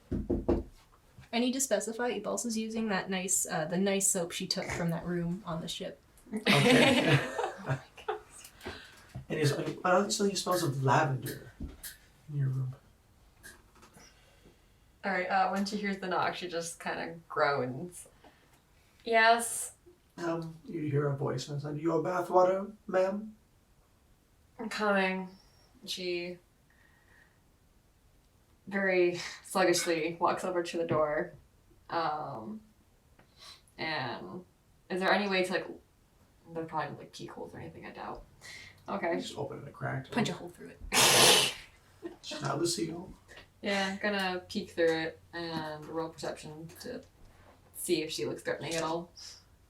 I need to specify Ebulse is using that nice, the nice soap she took from that room on the ship. okay. And it's, I don't think you smells of lavender in your room. Alright, when she hears the knock, she just kind of groans. Yes, You hear a voice and said, "You have bath water, ma'am?" I'm coming. She very sluggishly walks over to the door. And is there any way to, like, there's probably like keyholes or anything, I doubt. Okay. Just open it a crack. Punch a hole through it. It's not Lucille. Yeah, gonna peek through it and roll perception to see if she looks threatening at all.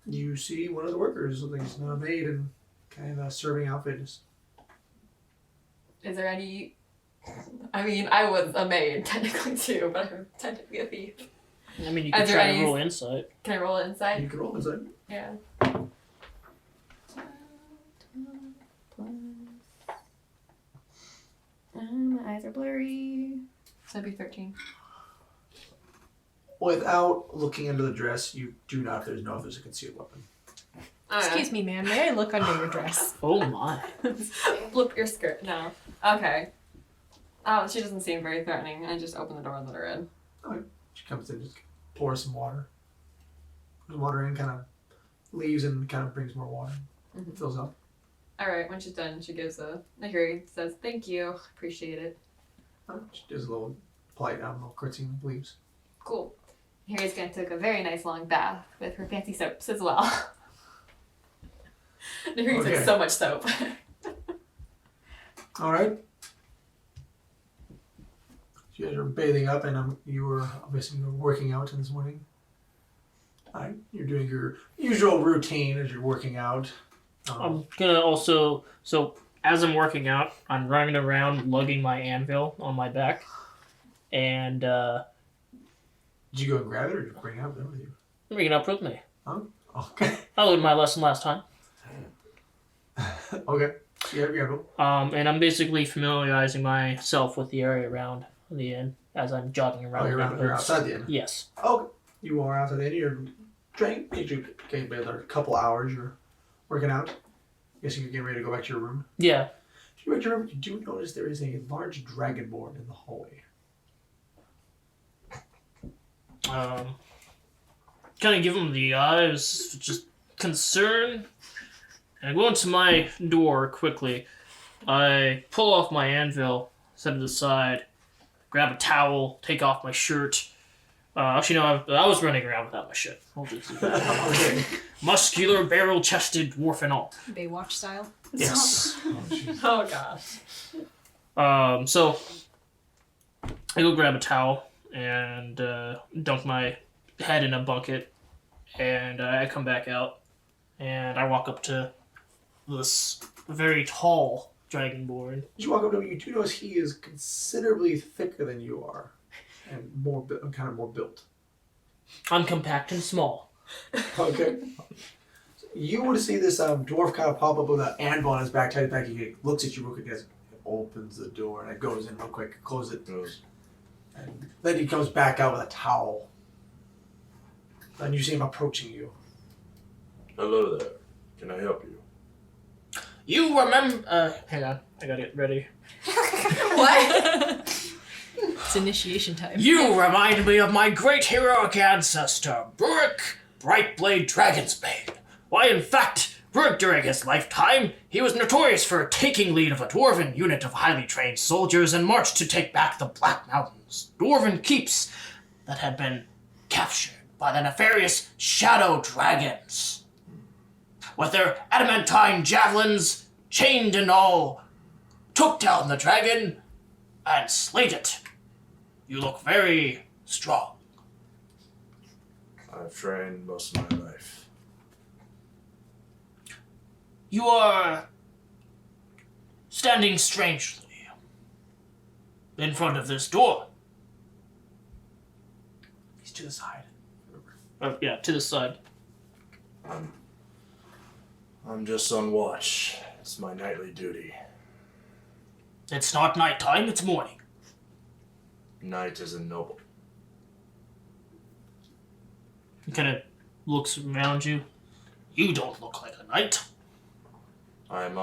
You see one of the workers, like it's not a maid and kind of a serving outfit. Is there any... I mean, I was a maid technically too, but I'm technically a thief. I mean, you Are can there try any- to roll insight. Can I roll inside? You can roll inside. Yeah. My eyes are blurry. So that'd be 13. Without looking into the dress, you do not know if there's a concealed weapon. Excuse me, ma'am. May I look under your dress? Oh my. Flip your skirt. No. Okay. Oh, she doesn't seem very threatening. I just open the door and let her in. She comes in, just pours some water. Pours water in, kind of leaves and kind of brings more water. Mhm. Fills up. Alright, when she's done, she gives a Nahiri, says, "Thank you. Appreciate it." She does a little polite, little curtsy and leaves. Cool. Nahiri's gonna take a very nice long bath with her fancy soaps as well. Nahiri Okay. took so much soap. All right. You guys are bathing up, and you were obviously working out this morning. All right. You're doing your usual routine as you're working out. I'm gonna also, so as I'm working out, I'm running around lugging my anvil on my back. And, Did you go and grab it, or did you bring it up there with you? bring it up with me. Okay. I learned my lesson last time. Okay. So you have your anvil. And I'm basically familiarizing myself with the area around the inn as I'm jogging around. Oh, the you're neighborhoods. outside the inn. Yes. Okay. You are outside the inn. You're training. You came in a couple hours. You're working out. Guessing you're getting ready to go back to your room. Yeah. You go back to your room. You do notice there is a large dragonborn in the hallway. Kind of give him the eyes, just concern. And I go into my door quickly. I pull off my anvil, set it aside, grab a towel, take off my shirt. Actually, no, I was running around without my shirt. I'll just do that. Okay. Muscular, barrel-chested, dwarf and all. Baywatch style. Yes. Oh gosh. So I go grab a towel and dunk my head in a bucket, and I come back out, and I walk up to this very tall dragonborn. As you walk up to him, you do notice he is considerably thicker than you are, and kind of more built. I'm compact and small. Okay. You would see this dwarf kind of pop up with an anvil on his back, tied back. He looks at you real quick, opens the door, and it goes in real quick, closes it. And then he comes back out with a towel. And you see him approaching you. Hello there. Can I help you? You remember? Hang on, I gotta get ready. What? It's initiation time. You remind me of my great heroic ancestor, Burik Brightblade Dragonsbane. Why, in fact, Burik during his lifetime, he was notorious for taking lead of a dwarven unit of highly trained soldiers and marched to take back the Black Mountains, dwarven keeps that had been captured by the nefarious Shadow Dragons. With their adamantine javelins, chained and all, took down the dragon and slayed it. You look very strong. I've trained most of my life. You are standing strangely. in front of this door. He's to the side. Yeah, to the side. I'm just on watch. It's my nightly duty. It's not nighttime, it's morning. Night isn't noble. He kind of looks around you. You don't look like a knight. I'm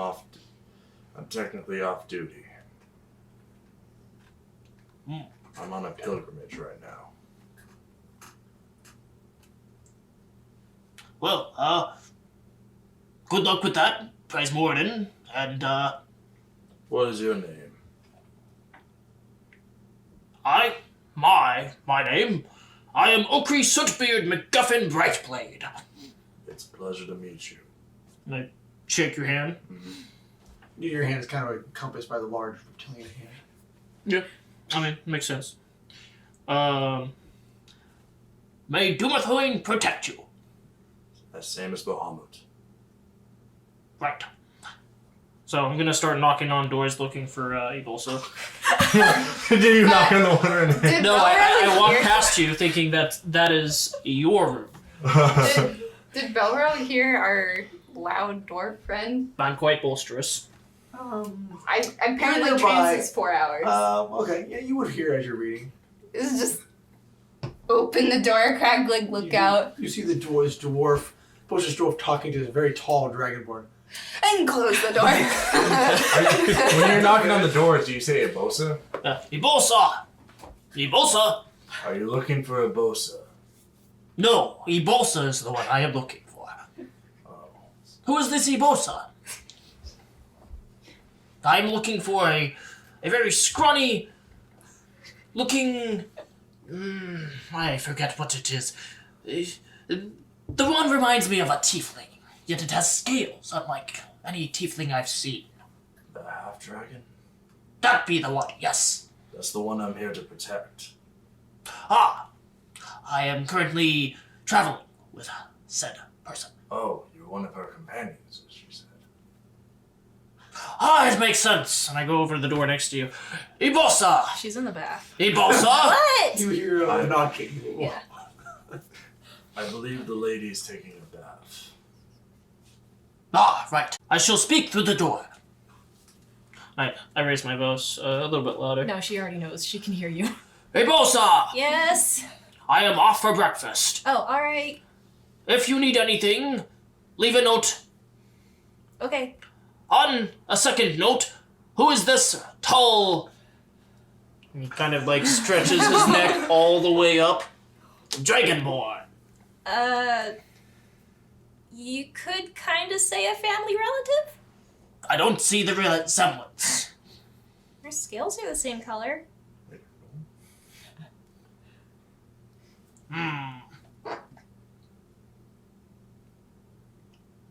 technically off duty. I'm on a pilgrimage right now. Well, good luck with that, Prize Morden, and, What is your name? my name, I am Okri Sootbeard MacGuffin Brightblade. It's a pleasure to meet you. And I shake your hand. Your hand is kind of encompassed by the large reptilian hand. Yeah, I mean, makes sense. May Dumathoin protect you. As same as Bahamut. Right. So I'm gonna start knocking on doors looking for Ebulsa. Did you knock on the one or Did No, I Belrel walk hear- past you thinking that is your room. Did Belrel hear our loud dwarf friend? I'm quite boisterous. I apparently Nearby. trance is 4 hours. Okay, yeah, you would hear as you're reading. It's just open the door, crack, like look out, You see the dwarf, Bush's dwarf talking to this very tall dragonborn. and close the door. When you're knocking on the doors, do you say Ebosa? Ebulsa! Ebulsa! Are you looking for Ebosa? No, Ebulsa is the one I am looking for. Oh. Who is this Ebulsa? I'm looking for a very scrawny looking... I forget what it is. The one reminds me of a tiefling, yet it has scales, unlike any tiefling I've seen. The half-dragon? That be the one, yes. That's the one I'm here to protect. Ah, I am currently traveling with said person. Oh, you're one of her companions, as she said. Ah, it makes sense. And I go over to the door next to you. Ebulsa! She's in the bath. Ebulsa! What? You hear knocking. Yeah. I believe the lady's taking a bath. Ah, right. I shall speak through the door. I raise my voice a little bit louder. No, she already knows. She can hear you. Ebulsa! Yes. I am off for breakfast. Oh, all right. If you need anything, leave a note. Okay. On a second note, who is this tall... He kind of like stretches his neck all the way up. Dragonborn. You could kind of say a family relative. I don't see the resemblance. Her scales are the same color.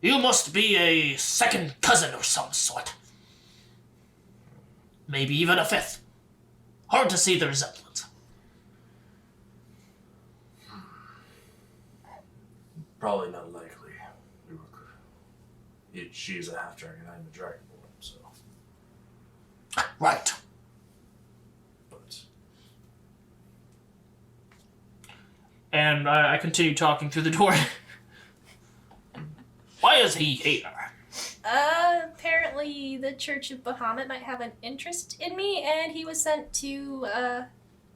You must be a second cousin or some sort. Maybe even a fifth. Hard to see the resemblance. Probably not likely. She's a half-dragon, I'm a dragonborn, so... Right. But... And I continue talking through the door. Why is he here? Apparently the Church of Bahamut might have an interest in me, and he was sent to,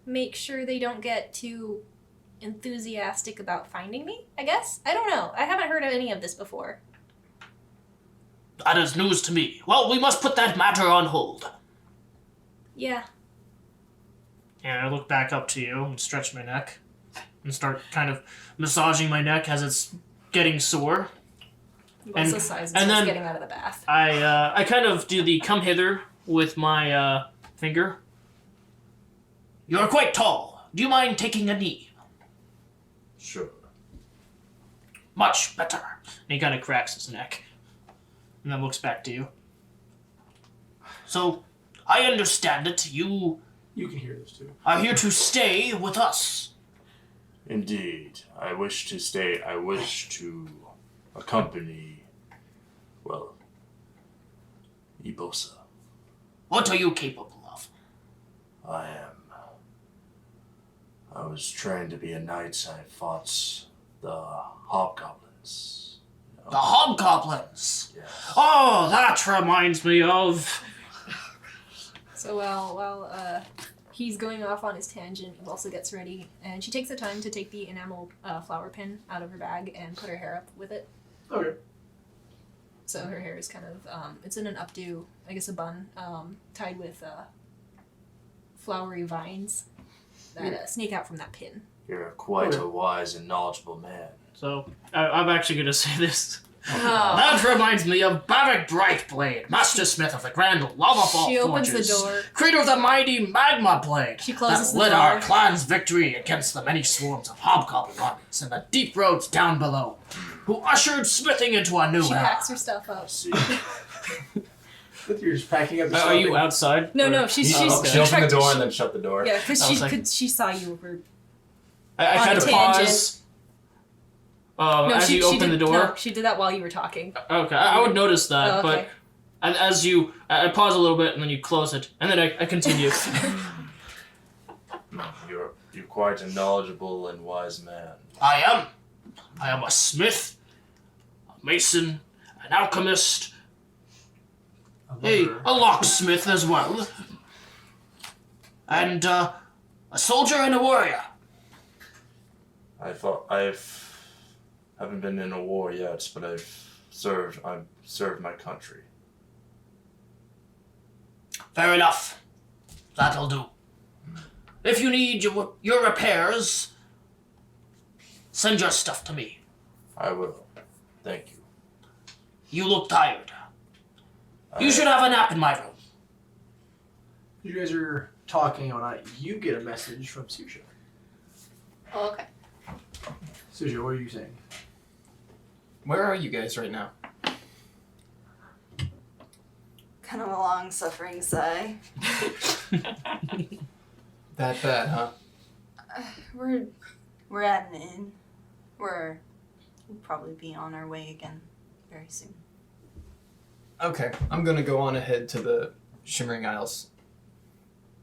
make sure they don't get too enthusiastic about finding me, I guess? I don't know. I haven't heard of any of this before. That is news to me. Well, we must put that matter on hold. Yeah. And I look back up to you and stretch my neck and start kind of massaging my neck as it's getting sore. He And- also sighs and and then- getting out of the bath. I kind of do the come hither with my finger. You're quite tall. Do you mind taking a knee? Sure. Much better. And he kind of cracks his neck. And then looks back to you. So, I understand it. You You can hear this too. are here to stay with us. Indeed. I wish to stay. I wish to accompany, well, Ebosa. What are you capable of? I am. I was trained to be a knight. I fought the hobgoblins. The hobgoblins. Yes. Oh, that reminds me of. So while he's going off on his tangent, he also gets ready, and she takes the time to take the enamel flower pin out of her bag and put her hair up with it. Okay. So her hair is kind of, it's in an updo, I guess a bun, tied with flowery vines that snake out from that pin. You're quite a wise and knowledgeable man. So I'm actually gonna say this. Oh. That reminds me of Bavik Brightblade, Master Smith of the Grand Lava Vault She opens Forges, the door. Creator of the mighty Magma Blade, She closes that the led door. our clan's victory against the many swarms of hobgoblin armies in the deep roads down below, who ushered smithing into a new She era. packs her stuff up. See, You're just packing up. Are you outside? No, Or- she's She opened the tried to- door and then shut the door. Yeah, because I was like- she saw you were. I on kind a of tangent. pause. No, as you open did, the door. No, she did that while you were talking. Okay, I would notice that, Oh, okay. but as you, I pause a little bit and then you close it, and then I continue. you're quite a knowledgeable and wise man. I am a smith, a mason, an alchemist, a locksmith as well, and a soldier and a warrior. Haven't been in a war yet, but I've served my country. Fair enough. That'll do. If you need your repairs, send your stuff to me. I will. Thank you. You look tired. You I- should have a nap in my room. You guys are talking all night. You get a message from Susha. Oh, okay. Susha, what are you saying? Where are you guys right now? Kind of a long suffering sigh. That bad, huh? We're at an inn. We'll probably be on our way again very soon. Okay, I'm gonna go on ahead to the Shimmering Isles.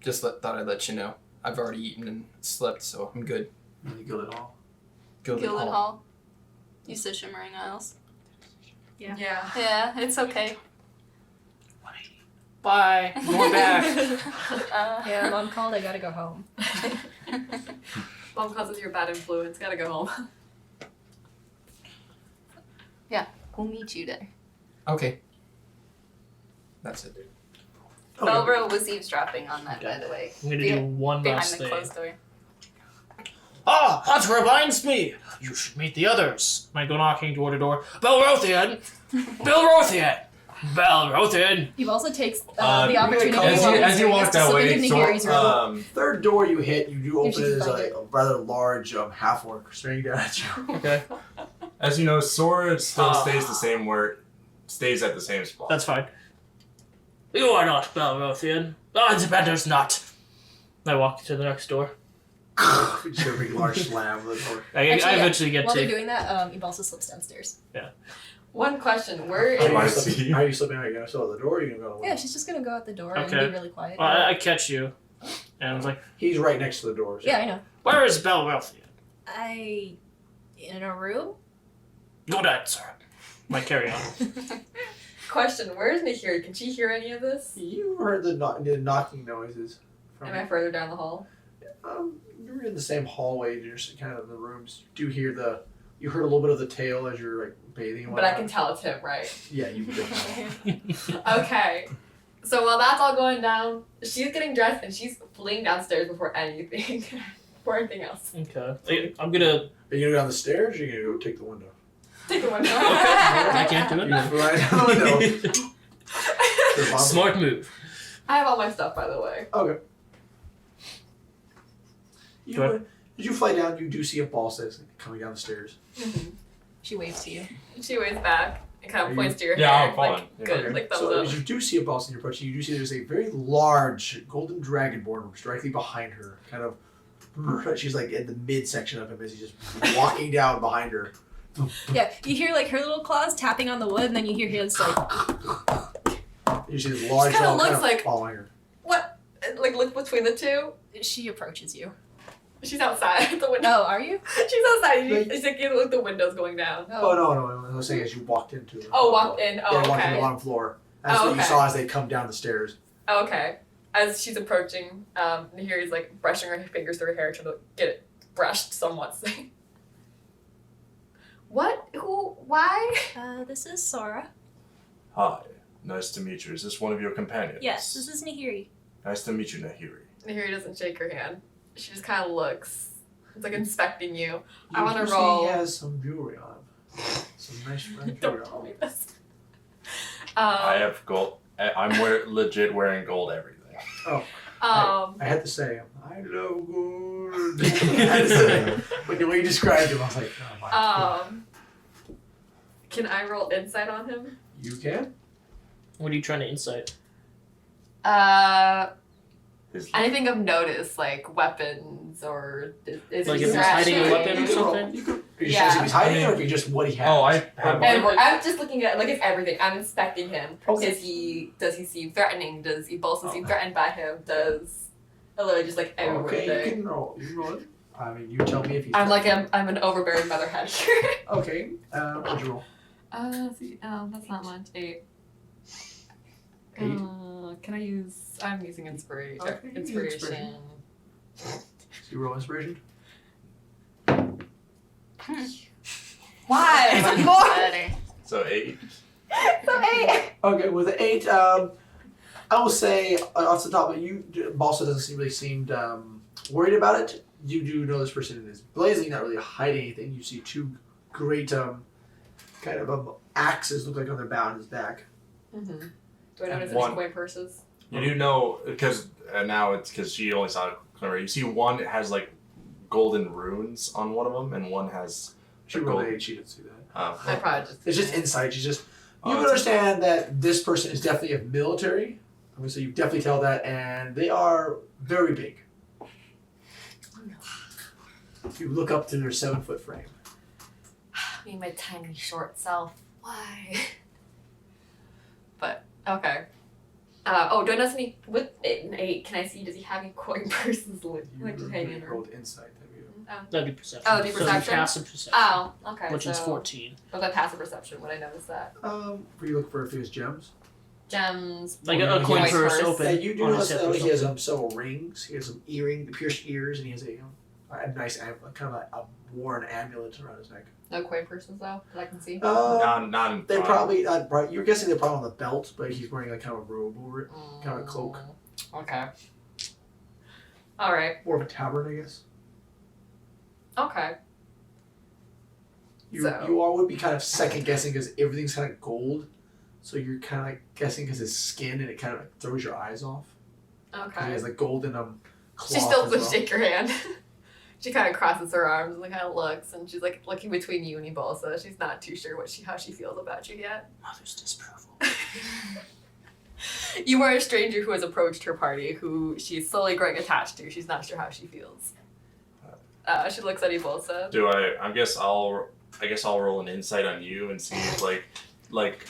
Thought I'd let you know. I've already eaten and slept, so I'm good. In the Gilded Hall. Gilded Gilded Hall. Hall. You said Shimmering Isles. Yeah. Yeah, it's okay. Bye. Going back. Yeah, Mom called. I gotta go home. Mom causes your bad influence. Gotta go home. We'll meet you there. Okay. That's it. Okay. Belbro was eavesdropping on that, by the way. I'm gonna do one Behind last the thing. closed door. Ah, that reminds me. You should meet the others. I go knocking door to door. Belrothian! Belrothian! Belrothian! He also takes the you opportunity make a As couple- you, as you walk that way, into Gary's room. Third door you hit, you do open If you it can as find a it. rather large half-orc staring down at you. Okay. As you know, sword still Ah. stays the same where it stays at the same spot. That's fine. You are not Belrothian. Ah, the better's not. I walk to the next door. Just a big large slam of the door. I Actually, yeah. eventually get While they're to. doing that, Eve also slips downstairs. One question: Where How is? Oh, I are see. you slipping out? Are you going to still at the door or are you going to go to the window? Yeah, she's just gonna go out the door Okay. and be really quiet. I catch you. And I was like, He's right next to the door. So. Yeah, I know. where is Belrothian? In a room? Good answer. My carry on. Question: Where is Nahiri? Can she hear any of this? You heard the knocking noises. From, Am I further down the hall? you're in the same hallway. You're just kind of in the rooms. You do hear you heard a little bit of the tail as you're like bathing. And But I whatnot. can tell it's him, right? Yeah, you can. Okay. So while that's all going down, she's getting dressed and she's fleeing downstairs before anything, before anything else. Okay. I'm gonna. Are you going to go down the stairs or are you going to go take the window? Take the window. I can't do You it. can fly down the window. Your mom- Smart move. I have all my stuff, by the way. Okay. Go ahead. As you fly down, you do see a ball says coming down the stairs. She waves to you. She waves back and kind Are of you- points to your Yeah, hair. I'm fine. Like, Yeah. good, Okay. like thumbs So up. as you do see a boss in your approaching, you do see there's a very large golden dragonborn directly behind her. Kind of, she's like in the midsection of him as he's just walking down behind her. Yeah, you hear like her little claws tapping on the wood, and then you hear his like. You see this large kinda dog looks kind of like- following her. What? like look between the two. She approaches you. She's outside the window. Oh, are you? She's outside. Like- She's like, you look, the window's going down. Oh no, what I was saying is you walked into it. Oh, walked in. Oh, Yeah, walked in okay. the bottom floor. That's Oh, what you okay. saw as they come down the stairs. Oh, okay. As she's approaching, Nahiri's like brushing her fingers through her hair, trying to get it brushed somewhat. What? Who? Why? This is Sora. Hi, nice to meet you. Is this one of your companions? Yes, this is Nahiri. Nice to meet you, Nahiri. Nahiri doesn't shake her hand. She just kind of looks. It's like inspecting you. I You wanna see roll. He has some jewelry on him. Some nice red jewelry Don't tell on me him. this. I have gold. I'm legit wearing gold everything. I had to say, I love gold. I had to say, but the way you described him, I was like, oh my god. Can I roll insight on him? You can? What are you trying to insight? His, Anything of notice, like weapons or is Like he if he's hiding a scratching? weapon or You can roll. something? You could, are you Yeah. sure if he's hiding it or if he just what he has? oh, I have. And I'm just looking at like it's everything. I'm inspecting him. Okay. Does he seem threatening? Does he also seem threatened by him? Does literally just like everything. Okay, you can roll. You can roll it. I mean, you tell me if he's. I'm an overbearing motherhead here. Okay, what'd you roll? Let's see. That's not much. 8. 8. Can I use? I'm using inspiration. Okay, you can use Inspiration. So you roll inspiration? Why? More. So 8. So 8. Okay, with the 8, I will say off the top of you, Balsa doesn't really seem worried about it. You do know this person is blazing, not really hiding anything. You see 2 great kind of axes look like on their bow on his back. Mm-hmm. Do I notice One. any coin purses? You do know because now it's because she only saw it clearer. You see one that has like golden runes on one of them, and one has. She the rolled gold- 8, she didn't see that. I probably just. It's just insight. You Oh, can it's understand that this person is definitely a military. I mean, so you definitely tell that, and they are very big. You look up to their 7-foot frame. Me, my tiny short self. Why? But okay. Do I notice any with an 8? Can I see? Does he have any coin purses like just hanging You around? rolled insight, have you? That'd be perception. Oh, it'd be So it'd perception? passive perception. Oh, okay. Which so is 14. Was that passive perception? Would I notice that? Were you looking for if he has gems? Gems. Like Or a you coin guys- purse purse. open. And you do on notice his hip that or he has something. several rings. He has some pierced ears, and he has a nice kind of a worn amulet around his neck. No coin purses though that I can see. Not in They front. probably you're guessing they're probably on the belt, but he's wearing like kind of a robe over it, kind of a cloak, Okay. All right. more of a tabard, I guess. Okay. You So- you all would be kind of second guessing because everything's kind of gold, so you're kind of like guessing because his skin and it kind of like throws your eyes off. 'Cause he Okay. has like golden cloth. She still as doesn't well. shake your hand. She kind of crosses her arms and kind of looks, and she's like looking between you and Ibolsa. She's not too sure how she feels about you yet. Mother's disapproval. You are a stranger who has approached her party, who she's slowly growing attached to. She's not sure how she feels. She looks at Ibolsa. Do I? I guess I'll roll an insight on you and see if like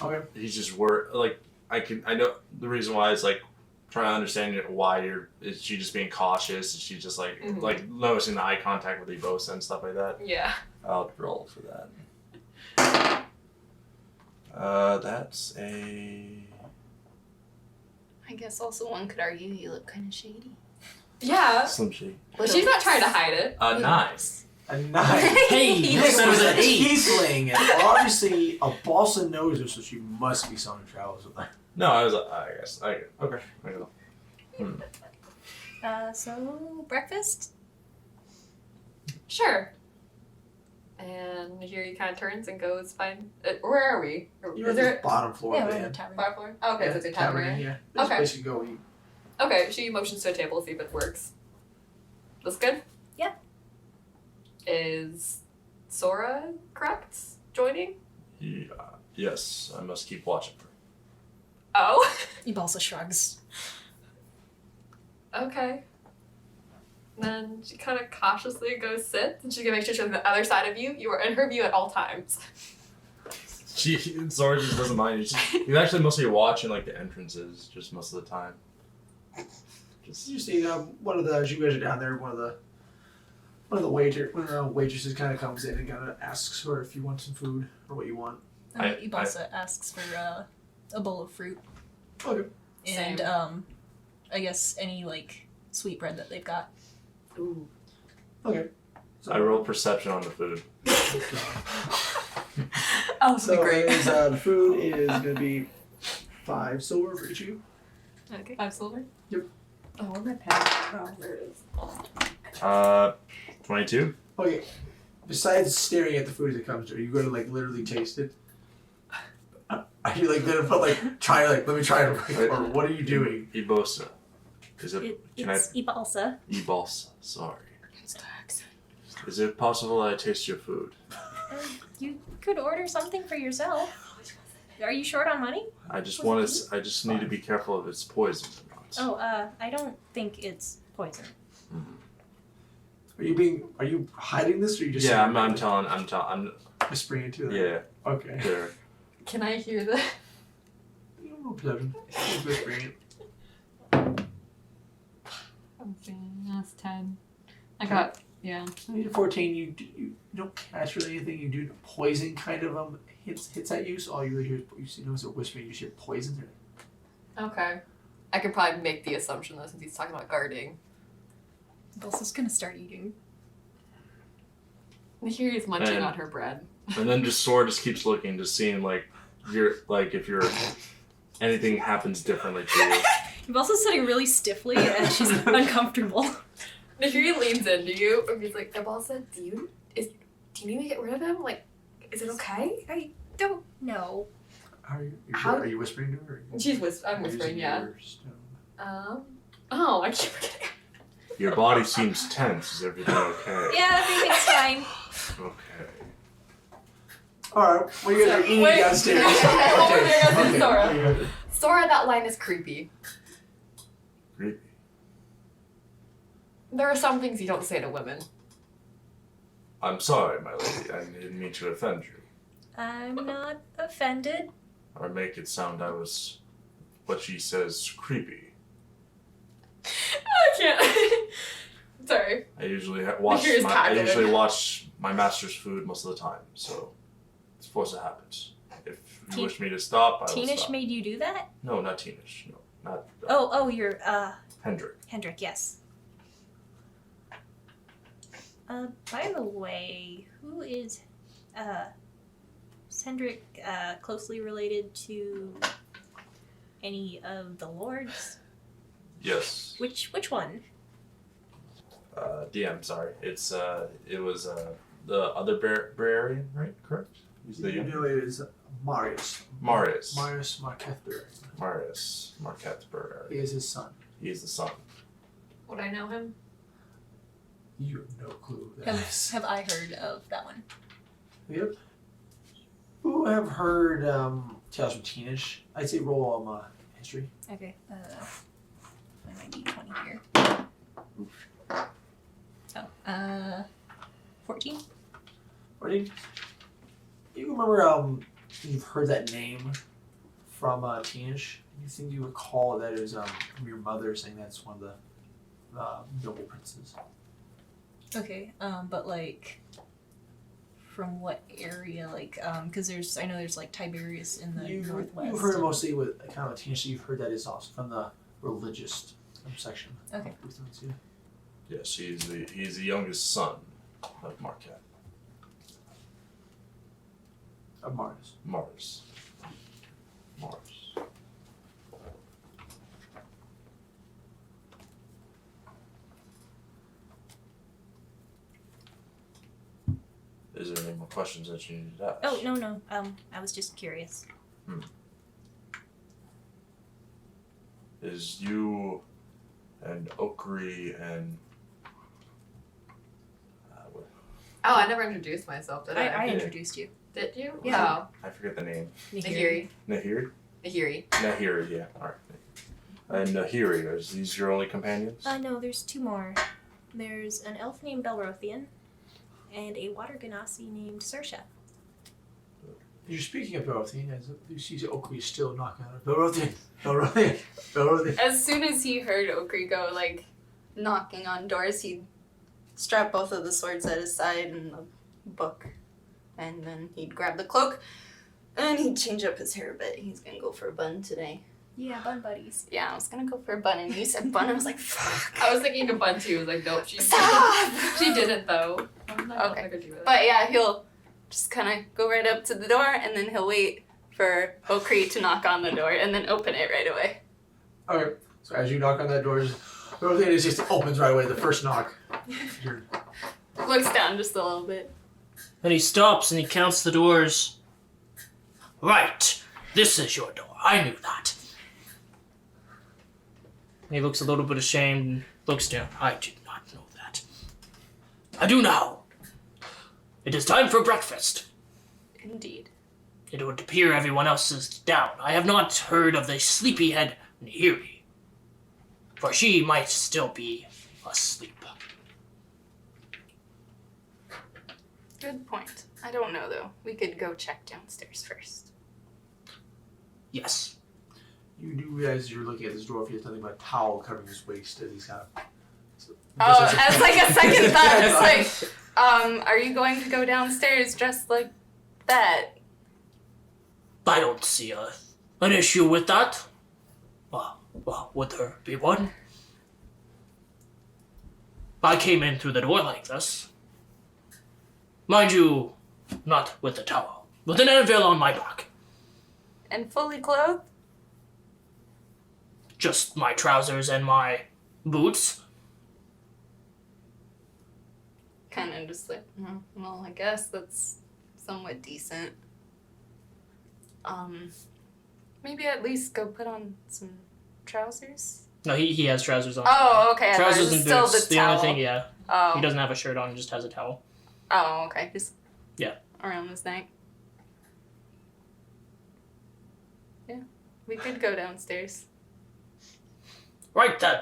Okay. he's just I know the reason why is like trying to understand why is she just being cautious? Is she just like Mhm. like noticing the eye contact with Ibosa and stuff like that? Yeah. I'll roll for that. That's a. I guess also one could argue you look kind of shady. Yeah. Slim Shady. But she's not trying to hide it. Nice. A nine. Hey, This you was said it was a an 8. tiefling, and obviously a balsa knows her, so she must be someone who travels with her. No, I was. I guess. Okay. I go. So breakfast? Sure. And here he kind of turns and goes find. Where are we? You're Is at there the bottom floor Yeah, of we're the in the inn. tavern. bar floor? Oh, okay, so it's a tavern area. Yeah. Just Okay. basically go eat. Okay, she motions to a table to see if it works. Looks good? Yeah. Is Sora correct? Joining? Yeah. Yes, I must keep watching for. Oh. Ibalsa shrugs. Okay. Then she kind of cautiously goes sit, and she can make sure she's on the other side of you. You are in her view at all times. Zora just doesn't mind. He's actually mostly watching like the entrances, just most of the time. Just You see, one of the as you guys are down there, one of the waitresses kind of comes in and kind of asks her if you want some food or what you want. Ibalsa asks for a bowl of fruit. Okay. And Same. I guess any like sweet bread that they've got. Ooh. Okay. So, I roll perception on the food. Oh, So the food is going to be 5 silver for each of you. Okay. 5 silver? Yep. Oh, where'd my pen? Oh, there it is. 22. Okay. Besides staring at the food as it comes to, are you going to like literally taste it? Are you like gonna put like try like let me try it or what are you doing? Ibosa. Is it? It's Ibalsa. Ibalsa. Sorry. Is it possible that I taste your food? You could order something for yourself. Are you short on money? I just want to. I just need to be careful if it's poison or not. Oh, I don't think it's poison. Are you hiding this or are you just Yeah, I'm telling. I'm whispering into it? yeah. Okay. There. Can I hear the... You don't know perception. Just whispering it. I'm seeing that's 10. I got... Yeah. So you 14, you don't catch really anything. You do poison kind of hits at you. So all you really hear is you know is a whispering. You hear poison. Okay. I could probably make the assumption though since he's talking about guarding. Ibalsa's gonna start eating. I hear he's munching And- on her bread. And then Sora just keeps looking, just seeing like if you're anything happens differently to you. Ibalsa's sitting really stiffly and she's uncomfortable. Nahiri leans in, do you? Or he's like, Ibalsa, do you need me to get rid of him? Like, is it okay? I don't know. Are you whispering to her? Or I'm whispering, yeah. your stone? Oh, I keep forgetting. Your body seems tense. Is everything okay? Yeah, everything's fine. Okay. Alright, well you guys are eating Wait. downstairs. Oh, there goes Okay. Sora. Okay. Sora, that line is creepy. Creepy. There are some things you don't say to women. I'm sorry, my lady. I didn't mean to offend you, I'm not offended. or make it sound I was what she says creepy. I can't. Sorry. I usually Here's cognitive. watch my master's food most of the time, so it's supposed to happen. If you wish me to stop, I will Teenish stop. made you do that? No, not Teenish. No, not Oh, you're Hendrik. Hendrik, yes. By the way, who is Hendrik closely related to any of the lords? Yes. Which one? DM. Sorry, it was the other Brarian, right? Correct. He's the You know it is Marius. Marius. Marius Marquette. Marius Marquette Brarian. He is his son. He is the son. Would I know him? You have no clue who that is. Have I heard of that one? Yep. Who have heard Tales from Teenish? I'd say roll history. Okay. I might need 20 here. Oh, 14? Ready? You remember you've heard that name from Teenish? You think you recall that it was from your mother saying that's one of the noble princes. Okay, but like, from what area? Like, because I know there's like Tiberius in the northwest. You've heard mostly with kind of Teenish. You've heard that is also from the religious section. Okay. Of Lutherans, yeah. Yes, he's the youngest son of Marquette. Of Marius. Mars. Is there any more questions that you need to ask? Oh no. I was just curious. Is you and Okri and Oh, I never introduced myself, did I? I did. introduced you. Did you? Yeah. I forget the name. Oh. Nahiri. Nahiri? Nahiri. Nahiri, yeah. Alright. And Nahiri, are these your only companions? No, there's 2 more. There's an elf named Belrothian, and a water genasi named Sersha. You're speaking of Dorothy, as you see Oakley still knocking on her. Dorothy. As soon as he heard Okri go, like, knocking on doors, he'd strap both of the swords at his side and the book. And then he'd grab the cloak, and he'd change up his hair a bit. He's gonna go for a bun today. Yeah, bun buddies. Yeah, I was gonna go for a bun, and you said bun. I was like, fuck. I was thinking of bun too. I was like, nope, Stop! she didn't though. I'm not Okay. gonna do it. But yeah, he'll just kind of go right up to the door, and then he'll wait for Okri to knock on the door, and then open it right away. Alright, so as you knock on that door, Dorothy just opens right away, the first knock. You're- Looks down just a little bit. Then he stops and he counts the doors. Right, this is your door. I knew that. He looks a little bit ashamed and looks down. I did not know that. I do now. It is time for breakfast. Indeed. It would appear everyone else is down. I have not heard of the sleepyhead Nahiri, for she might still be asleep. Good point. I don't know though. We could go check downstairs first. Yes. You do realize you're looking at this door if he has nothing but a towel covering his waist as he's kind of. Oh, as like a second thought, it's like, are you going to go downstairs dressed like that? I don't see an issue with that. Well, would there be one? I came in through the door like this. Mind you, not with a towel, with an anvil on my back. And fully clothed? Just my trousers and my boots. Kind of just like, well, I guess that's somewhat decent. Maybe at least go put on some trousers? No, he has trousers on. Oh, okay. I thought it Trousers was and still boots. the The towel. only thing, yeah. Oh. He doesn't have a shirt on, he just has a towel. Oh, okay. Just Yeah. around his neck. Yeah, we could go downstairs. Right then.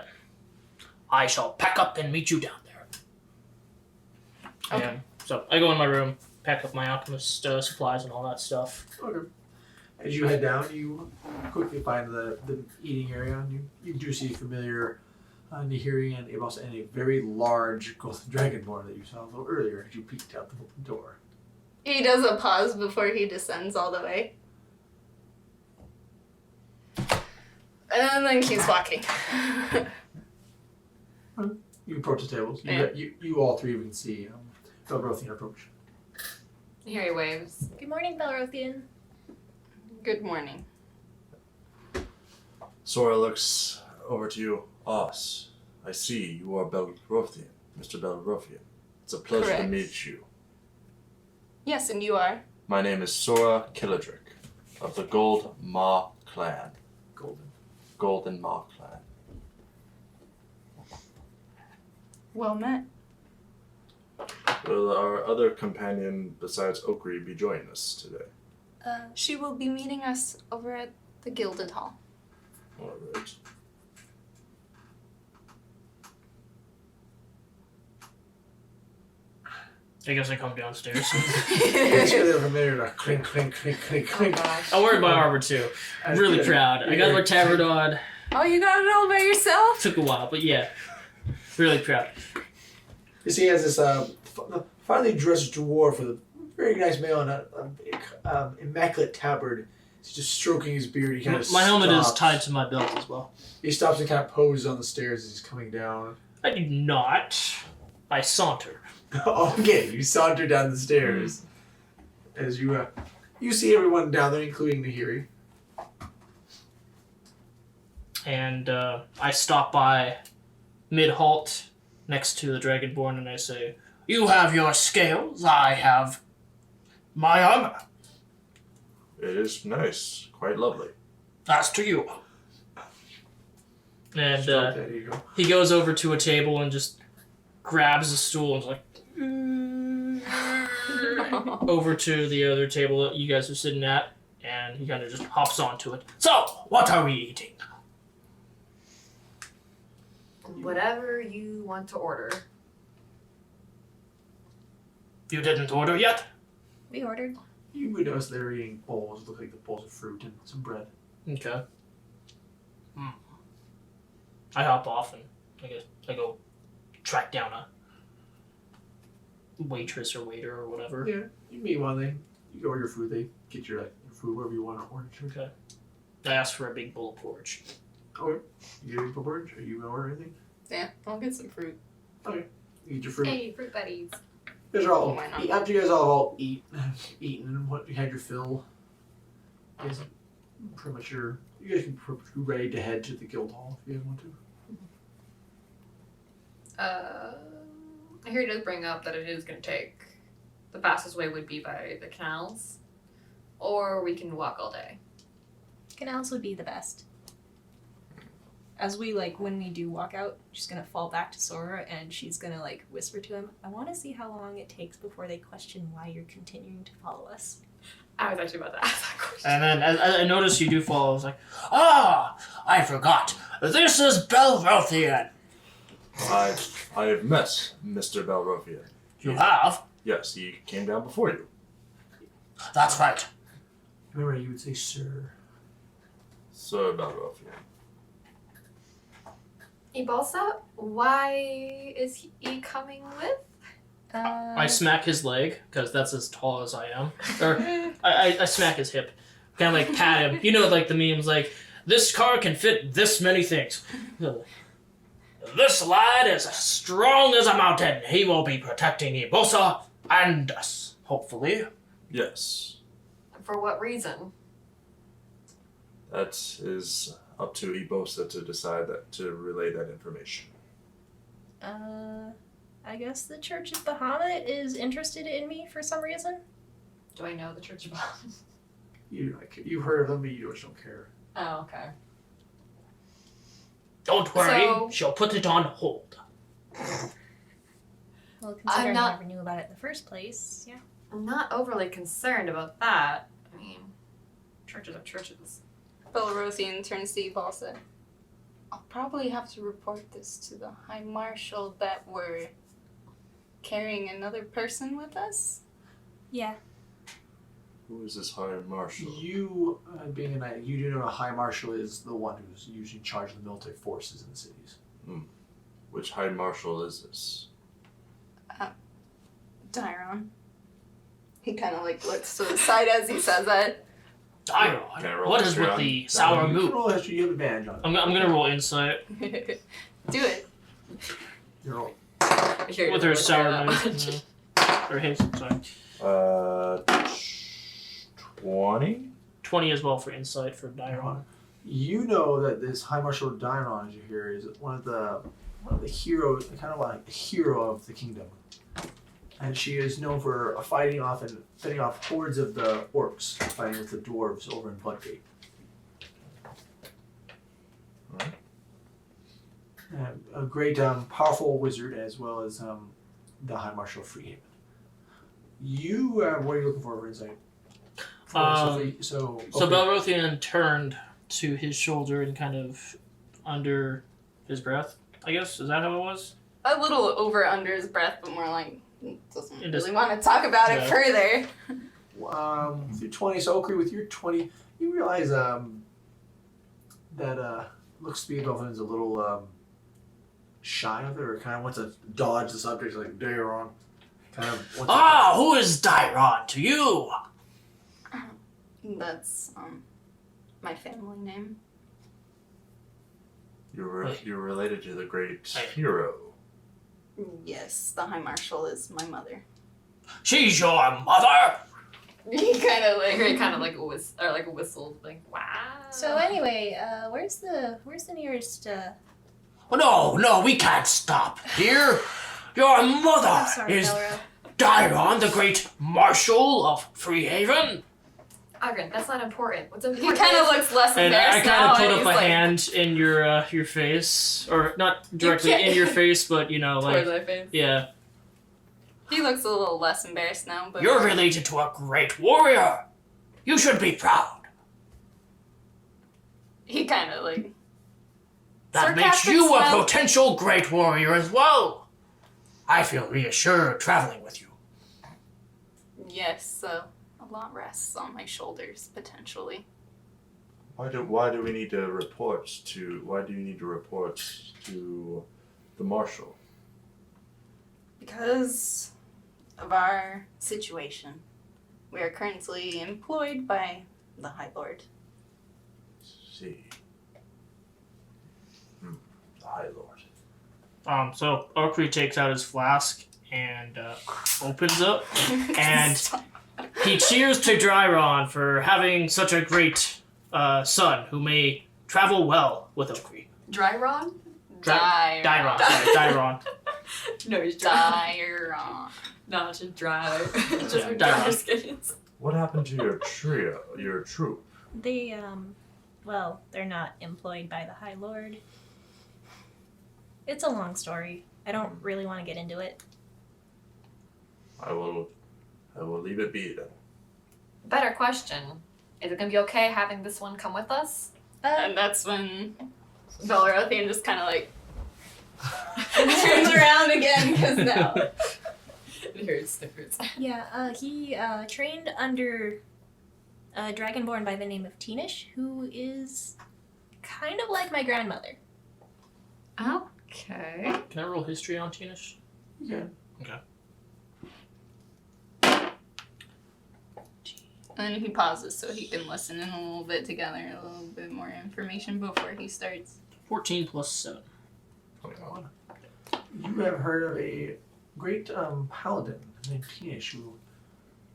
I shall pack up and meet you down there. Okay. And so I go in my room, pack up my alchemist supplies and all that stuff. Okay. As you head down, you quickly find the eating area, and you do see familiar Nahiri and Abos and a very large golden dragonborn that you saw a little earlier as you peeked out the door. He does a pause before he descends all the way. And then keeps walking. You approach the tables. Yeah. You all three can see Belrothian approach. Here he waves. Good morning, Belrothian. Good morning. Sora looks over to you. Us. I see you are Belrothian, Mr. Belrothian. It's a pleasure to Correct. meet you. Yes, and you are? My name is Sora Killadrick of the Gold Ma clan. Golden Ma clan. Well met. Will our other companion besides Okri be joining us today? She will be meeting us over at the Gilded Hall. Alright. I guess I come downstairs. It's really familiar to clink, clink, clink, clink, clink. I wear my armor too. I'm really proud. I got my tabard on. Oh, you got it all by yourself? Took a while, but yeah. Really proud. You see, he has this finely dressed dwarf with a very nice male and an immaculate tabard. He's just stroking his beard. He kind of My helmet is tied to my belt as well. He stops and kind of poses on the stairs as he's coming down. I do not. I saunter. Okay, you saunter down the stairs as you see everyone down there, including Nahiri. And I stop by mid-halt next to the Dragonborn and I say, "You have your scales, I have my armor. It is nice. Quite lovely. As to you." And There you go. he goes over to a table and just grabs a stool and is like, over to the other table that you guys are sitting at, and he kind of just hops onto it. "So, what are we eating?" Whatever you want to order. You didn't order yet? We ordered. You would notice they're eating bowls. Look like the bowls of fruit and some bread. Okay. I hop off and I go track down a waitress or waiter or whatever. Yeah, you meet one. You order your food. They get your food wherever you want to order. Okay. I ask for a big bowl of porridge. Okay. You get a porridge? Are you gonna order anything? Yeah, I'll get some fruit. You eat your fruit. Hey, fruit buddies. You guys are all Why not? after you guys all eaten and what you had your fill. You guys pretty much you guys can be ready to head to the guild hall if you guys want to. I hear it does bring up that it is going to take. The fastest way would be by the canals, or we can walk all day. Canals would be the best. As we when we do walk out, she's gonna fall back to Sora and she's gonna whisper to him, I wanna see how long it takes before they question why you're continuing to follow us. I was actually about to ask that question. And then as I noticed you do follow, I was like, I forgot. This is Belrothian. I have met Mr. Belrothian. You have? Yes, he came down before you. That's right. Remember, you would say, "Sir." Sir Belrothian. Ibalsa, why is he coming with? I smack his leg, because that's as tall as I am. Or I smack his hip. Kind of pat him. You know, the memes, this car can fit this many things. This lad is as strong as a mountain. He will be protecting Ibosa and us, hopefully. Yes. For what reason? That is up to Ibosa to decide to relay that information. I guess the Church of Bahamut is interested in me for some reason. Do I know the Church of Bahamut? You've heard of them, but you just don't care. Oh, okay. Don't worry, So- she'll put it on hold. Well, considering not- I never knew about it in the first place, yeah. I'm not overly concerned about that. I mean, churches are churches. Belrosian turns to Evalsa. I'll probably have to report this to the High Marshal that we're carrying another person with us. Yeah. Who is this High Marshal? You, being a knight, you do know a High Marshal is the one who's usually in charge of the military forces in the cities. Which High Marshal is this? Dyron. He kind of looks to the side as he says that. Can I Dyron, roll what is history with on the that sour one? mood? Roll history, you have advantage on it. I'm gonna roll insight Do it. You roll. I hear it with her doesn't sour that mood. much. Yeah. Or his, sorry. 20? 20 as well for insight for Dyron. You know that this High Marshal Dyron, as you hear, is one of the heroes, kind of like the hero of the kingdom. And she is known for fighting off hordes of the orcs, fighting with the dwarves over in Bloodgate. Alright. A great, powerful wizard, as well as the High Marshal of Freehaven. You, what are you looking for insight? So Belrothian turned to his shoulder and kind of under his breath, I guess. Is that how it was? A little over under his breath, but more doesn't It really just- want to talk about it Yeah. further. With your 20, so Okri, with your 20, you realize that looks to be Belfin's a little shy of it, or kind of wants to dodge the subject, like, Dayron. Kind of wants to- Who is Dyron to you? That's my family name. You're related to the great Hey. hero. Yes, the High Marshal is my mother. She's your mother? He kind of I hear it kind of like a whistle, wow. So anyway, where's the nearest No, we can't stop here. Your mother I'm sorry, is Belro. Dyron, the great marshal of Freehaven. Agrin, that's not important. What's He important? kind of looks less And I embarrassed kind now. of put and up he's a like, hand in your face, or not directly can't- in your face, but towards my face. yeah. He looks a little less embarrassed now, but You're related to a great warrior. You should be proud. he kind of That makes sarcastic you a smile. potential great warrior as well. I feel reassured traveling with you. Yes, a lot rests on my shoulders potentially. Why do we need to report to? Why do you need to report to the marshal? Because of our situation. We are currently employed by the High Lord. See. The High Lord. So Okri takes out his flask and opens up, and he cheers to Dryron for having such a great son who may travel well with Okri. Dryron? Dryron, sorry, Dryron. No, he's dry. Dyron. Not just dry. Just Yeah, for dry Dryron. skins. What happened to your trio? Your troop? They, well, they're not employed by the High Lord. It's a long story. I don't really want to get into it. I will leave it be then. Better question. Is it gonna be okay having this one come with us? And that's when Belrothian just kind of like turns around again because now. It hurts. It hurts. Yeah, he trained under a dragonborn by the name of Teenish, who is kind of like my grandmother. Okay. Can I roll history on Tinish? Yeah. And then he pauses so he can listen in a little bit to gather a little bit more information before he starts. 14 plus 7. 21. You have heard of a great paladin named Tinish who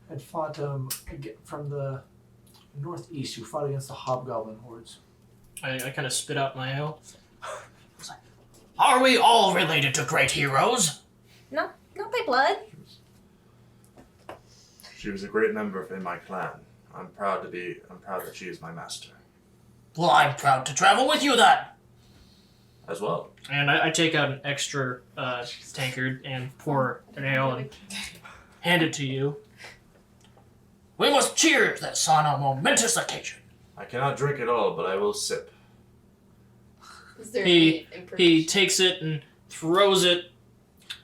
had fought from the northeast, who fought against the hobgoblin hordes. I kind of spit out my ale. It's like, are we all related to great heroes? Not by blood. She was a great member in my clan. I'm proud that she is my master. Well, I'm proud to travel with you then. As well. And I take out an extra tankard and pour an ale and hand it to you. We must cheer this on a momentous occasion. I cannot drink it all, but I will sip. Is there He any information? takes it and throws it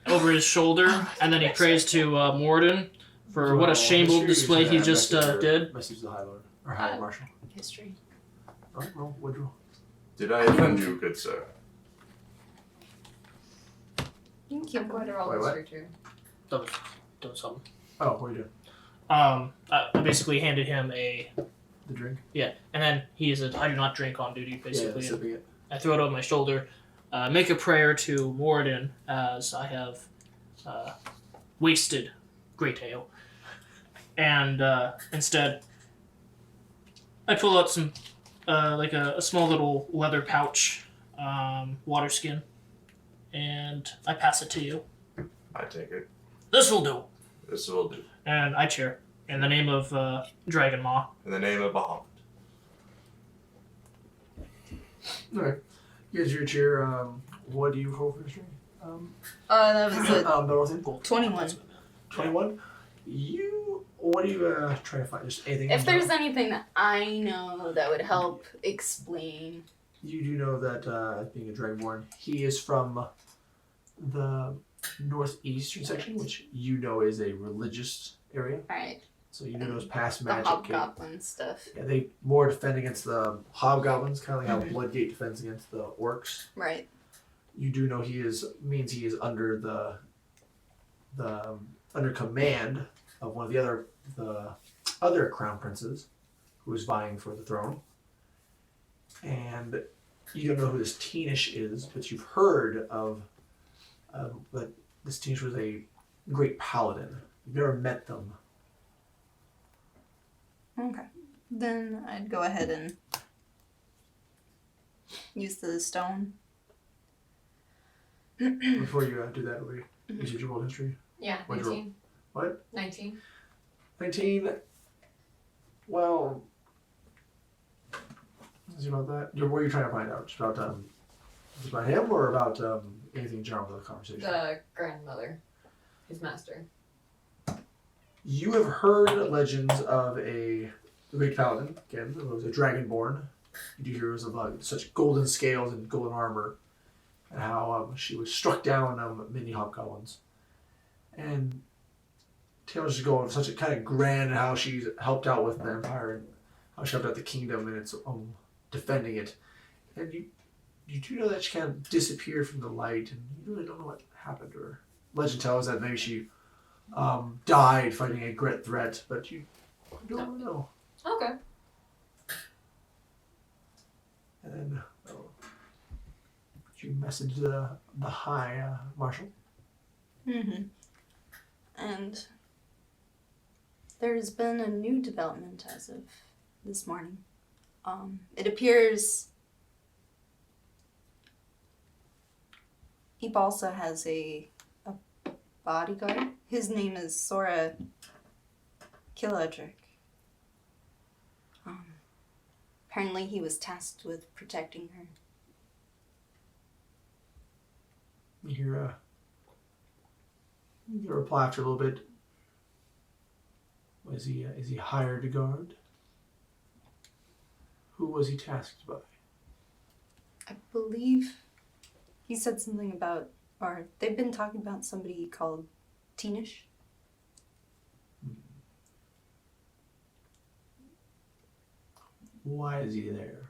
over his shoulder, and then he prays to Morden for what a shameful display he just did. Message the High Lord or High Marshal. History. Alright, roll. Would roll. Did I offend you, good sir? You can keep I'm going to going. roll Wait, this what? for true. Doing something. Oh, what are you doing? I basically handed him a The drink? and then he is a I do not drink on duty basically. Yeah, sipping it. I throw it over my shoulder, make a prayer to Morden as I have wasted great ale, and instead I pull out some like a small little leather pouch, water skin, and I pass it to you. I take it. This will do. This will do. And I cheer in the name of Dragon Maw. In the name of Bahamut. Alright. Here's your cheer. What do you roll for history? That was a Belrothian? 21. 21? What are you trying to find? Just anything? If there's anything that I know that would help explain. You do know that being a Dragonborn, he is from the northeastern section, which you know is a religious area. Alright, So you know those past the magic. hobgoblin stuff. Yeah, they more defend against the hobgoblins, kind of like how Bloodgate defends against the orcs. Right. You do know he is under the under command of one of the other crown princes, who is vying for the throne. And you don't know who this Teenish is, but you've heard of that this Teenish was a great paladin. You've never met them. Okay. Then I'd go ahead and use the stone. Before you do that, you said your roll history. Yeah, What'd you roll? 19. What? 19. 19. Well, is it about that? What are you trying to find out? Just about him, or about anything in general with the conversation? The grandmother. His master. You have heard legends of a great paladin. Again, it was a dragonborn. You do hear of such golden scales and golden armor, and how she was struck down many hobgoblins. And Taylor's just going such a kind of grand how she's helped out with the Empire and how she helped out the kingdom and its defending it. And you do know that she kind of disappeared from the light, and you really don't know what happened to her. Legend tells that maybe she died fighting a great threat, but you don't know. Okay. And you message the High Marshal. Mm-hmm. And there's been a new development as of this morning. It appears Ibalsa has a bodyguard. His name is Sora Kiladric. Apparently he was tasked with protecting her. You hear you reply after a little bit. Is he hired a guard? Who was he tasked by? I believe he said something about, or they've been talking about somebody called Teenish. Why is he there?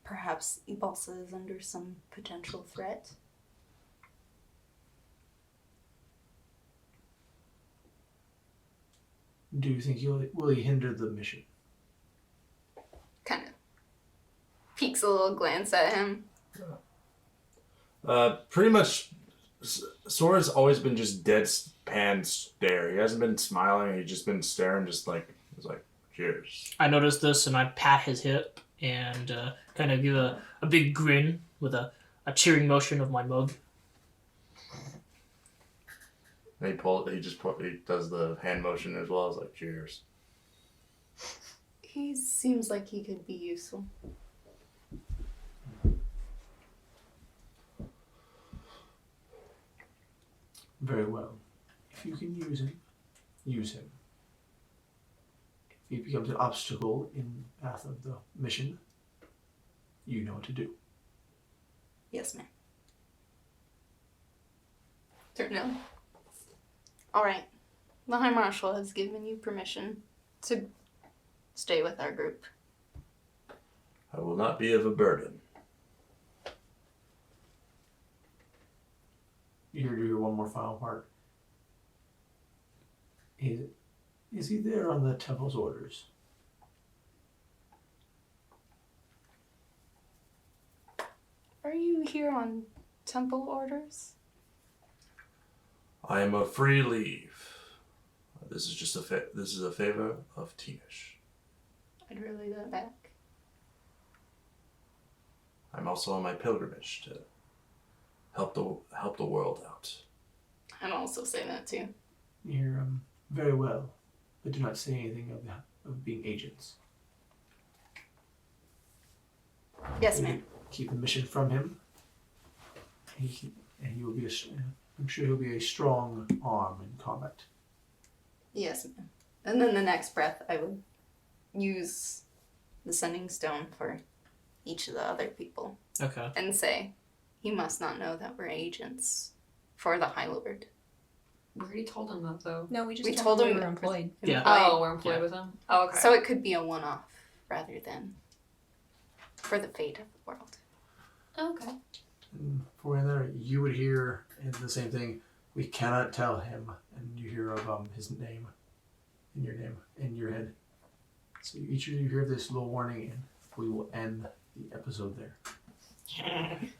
Perhaps Ibalsa is under some potential threat. Do you think will he hinder the mission? Kind of peeks a little glance at him. Pretty much, Sora's always been just deadpan stare. He hasn't been smiling. He's just been staring, just like he's like, cheers. I notice this and I pat his hip and kind of give a big grin with a cheering motion of my mug. And he does the hand motion as well as like cheers. He seems like he could be useful. Very well. If you can use him, use him. If he becomes an obstacle in the path of the mission, you know what to do. Yes, ma'am. Turn. All right. The High Marshal has given you permission to stay with our group. I will not be of a burden. You hear one more final part. Is he there on the temple's orders? Are you here on temple orders? I am a free leave. This is just this is a favor of Teenish. I'd relay that back. I'm also on my pilgrimage to help the world out. I'd also say that too. You hear very well, but do not say anything of being agents. Yes, ma'am. Keep the mission from him. He will be I'm sure he'll be a strong arm in combat. Yes, ma'am. And then the next breath, I would use the sending stone for each of the other people Okay. and say, he must not know that we're agents for the High Lord. We already told him that though. No, we just We told told him we him- were employed. Yeah. Oh, we're employed Yeah. with him? Oh, okay. So it could be a one-off rather than for the fate of the world. Okay. And for in there, you would hear the same thing. We cannot tell him, and you hear of his name, in your head. So each of you hear this little warning, and we will end the episode there. End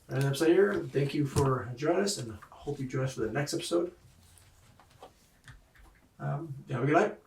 the episode here. Thank you for joining us, and I hope you join us for the next episode. Have a good night.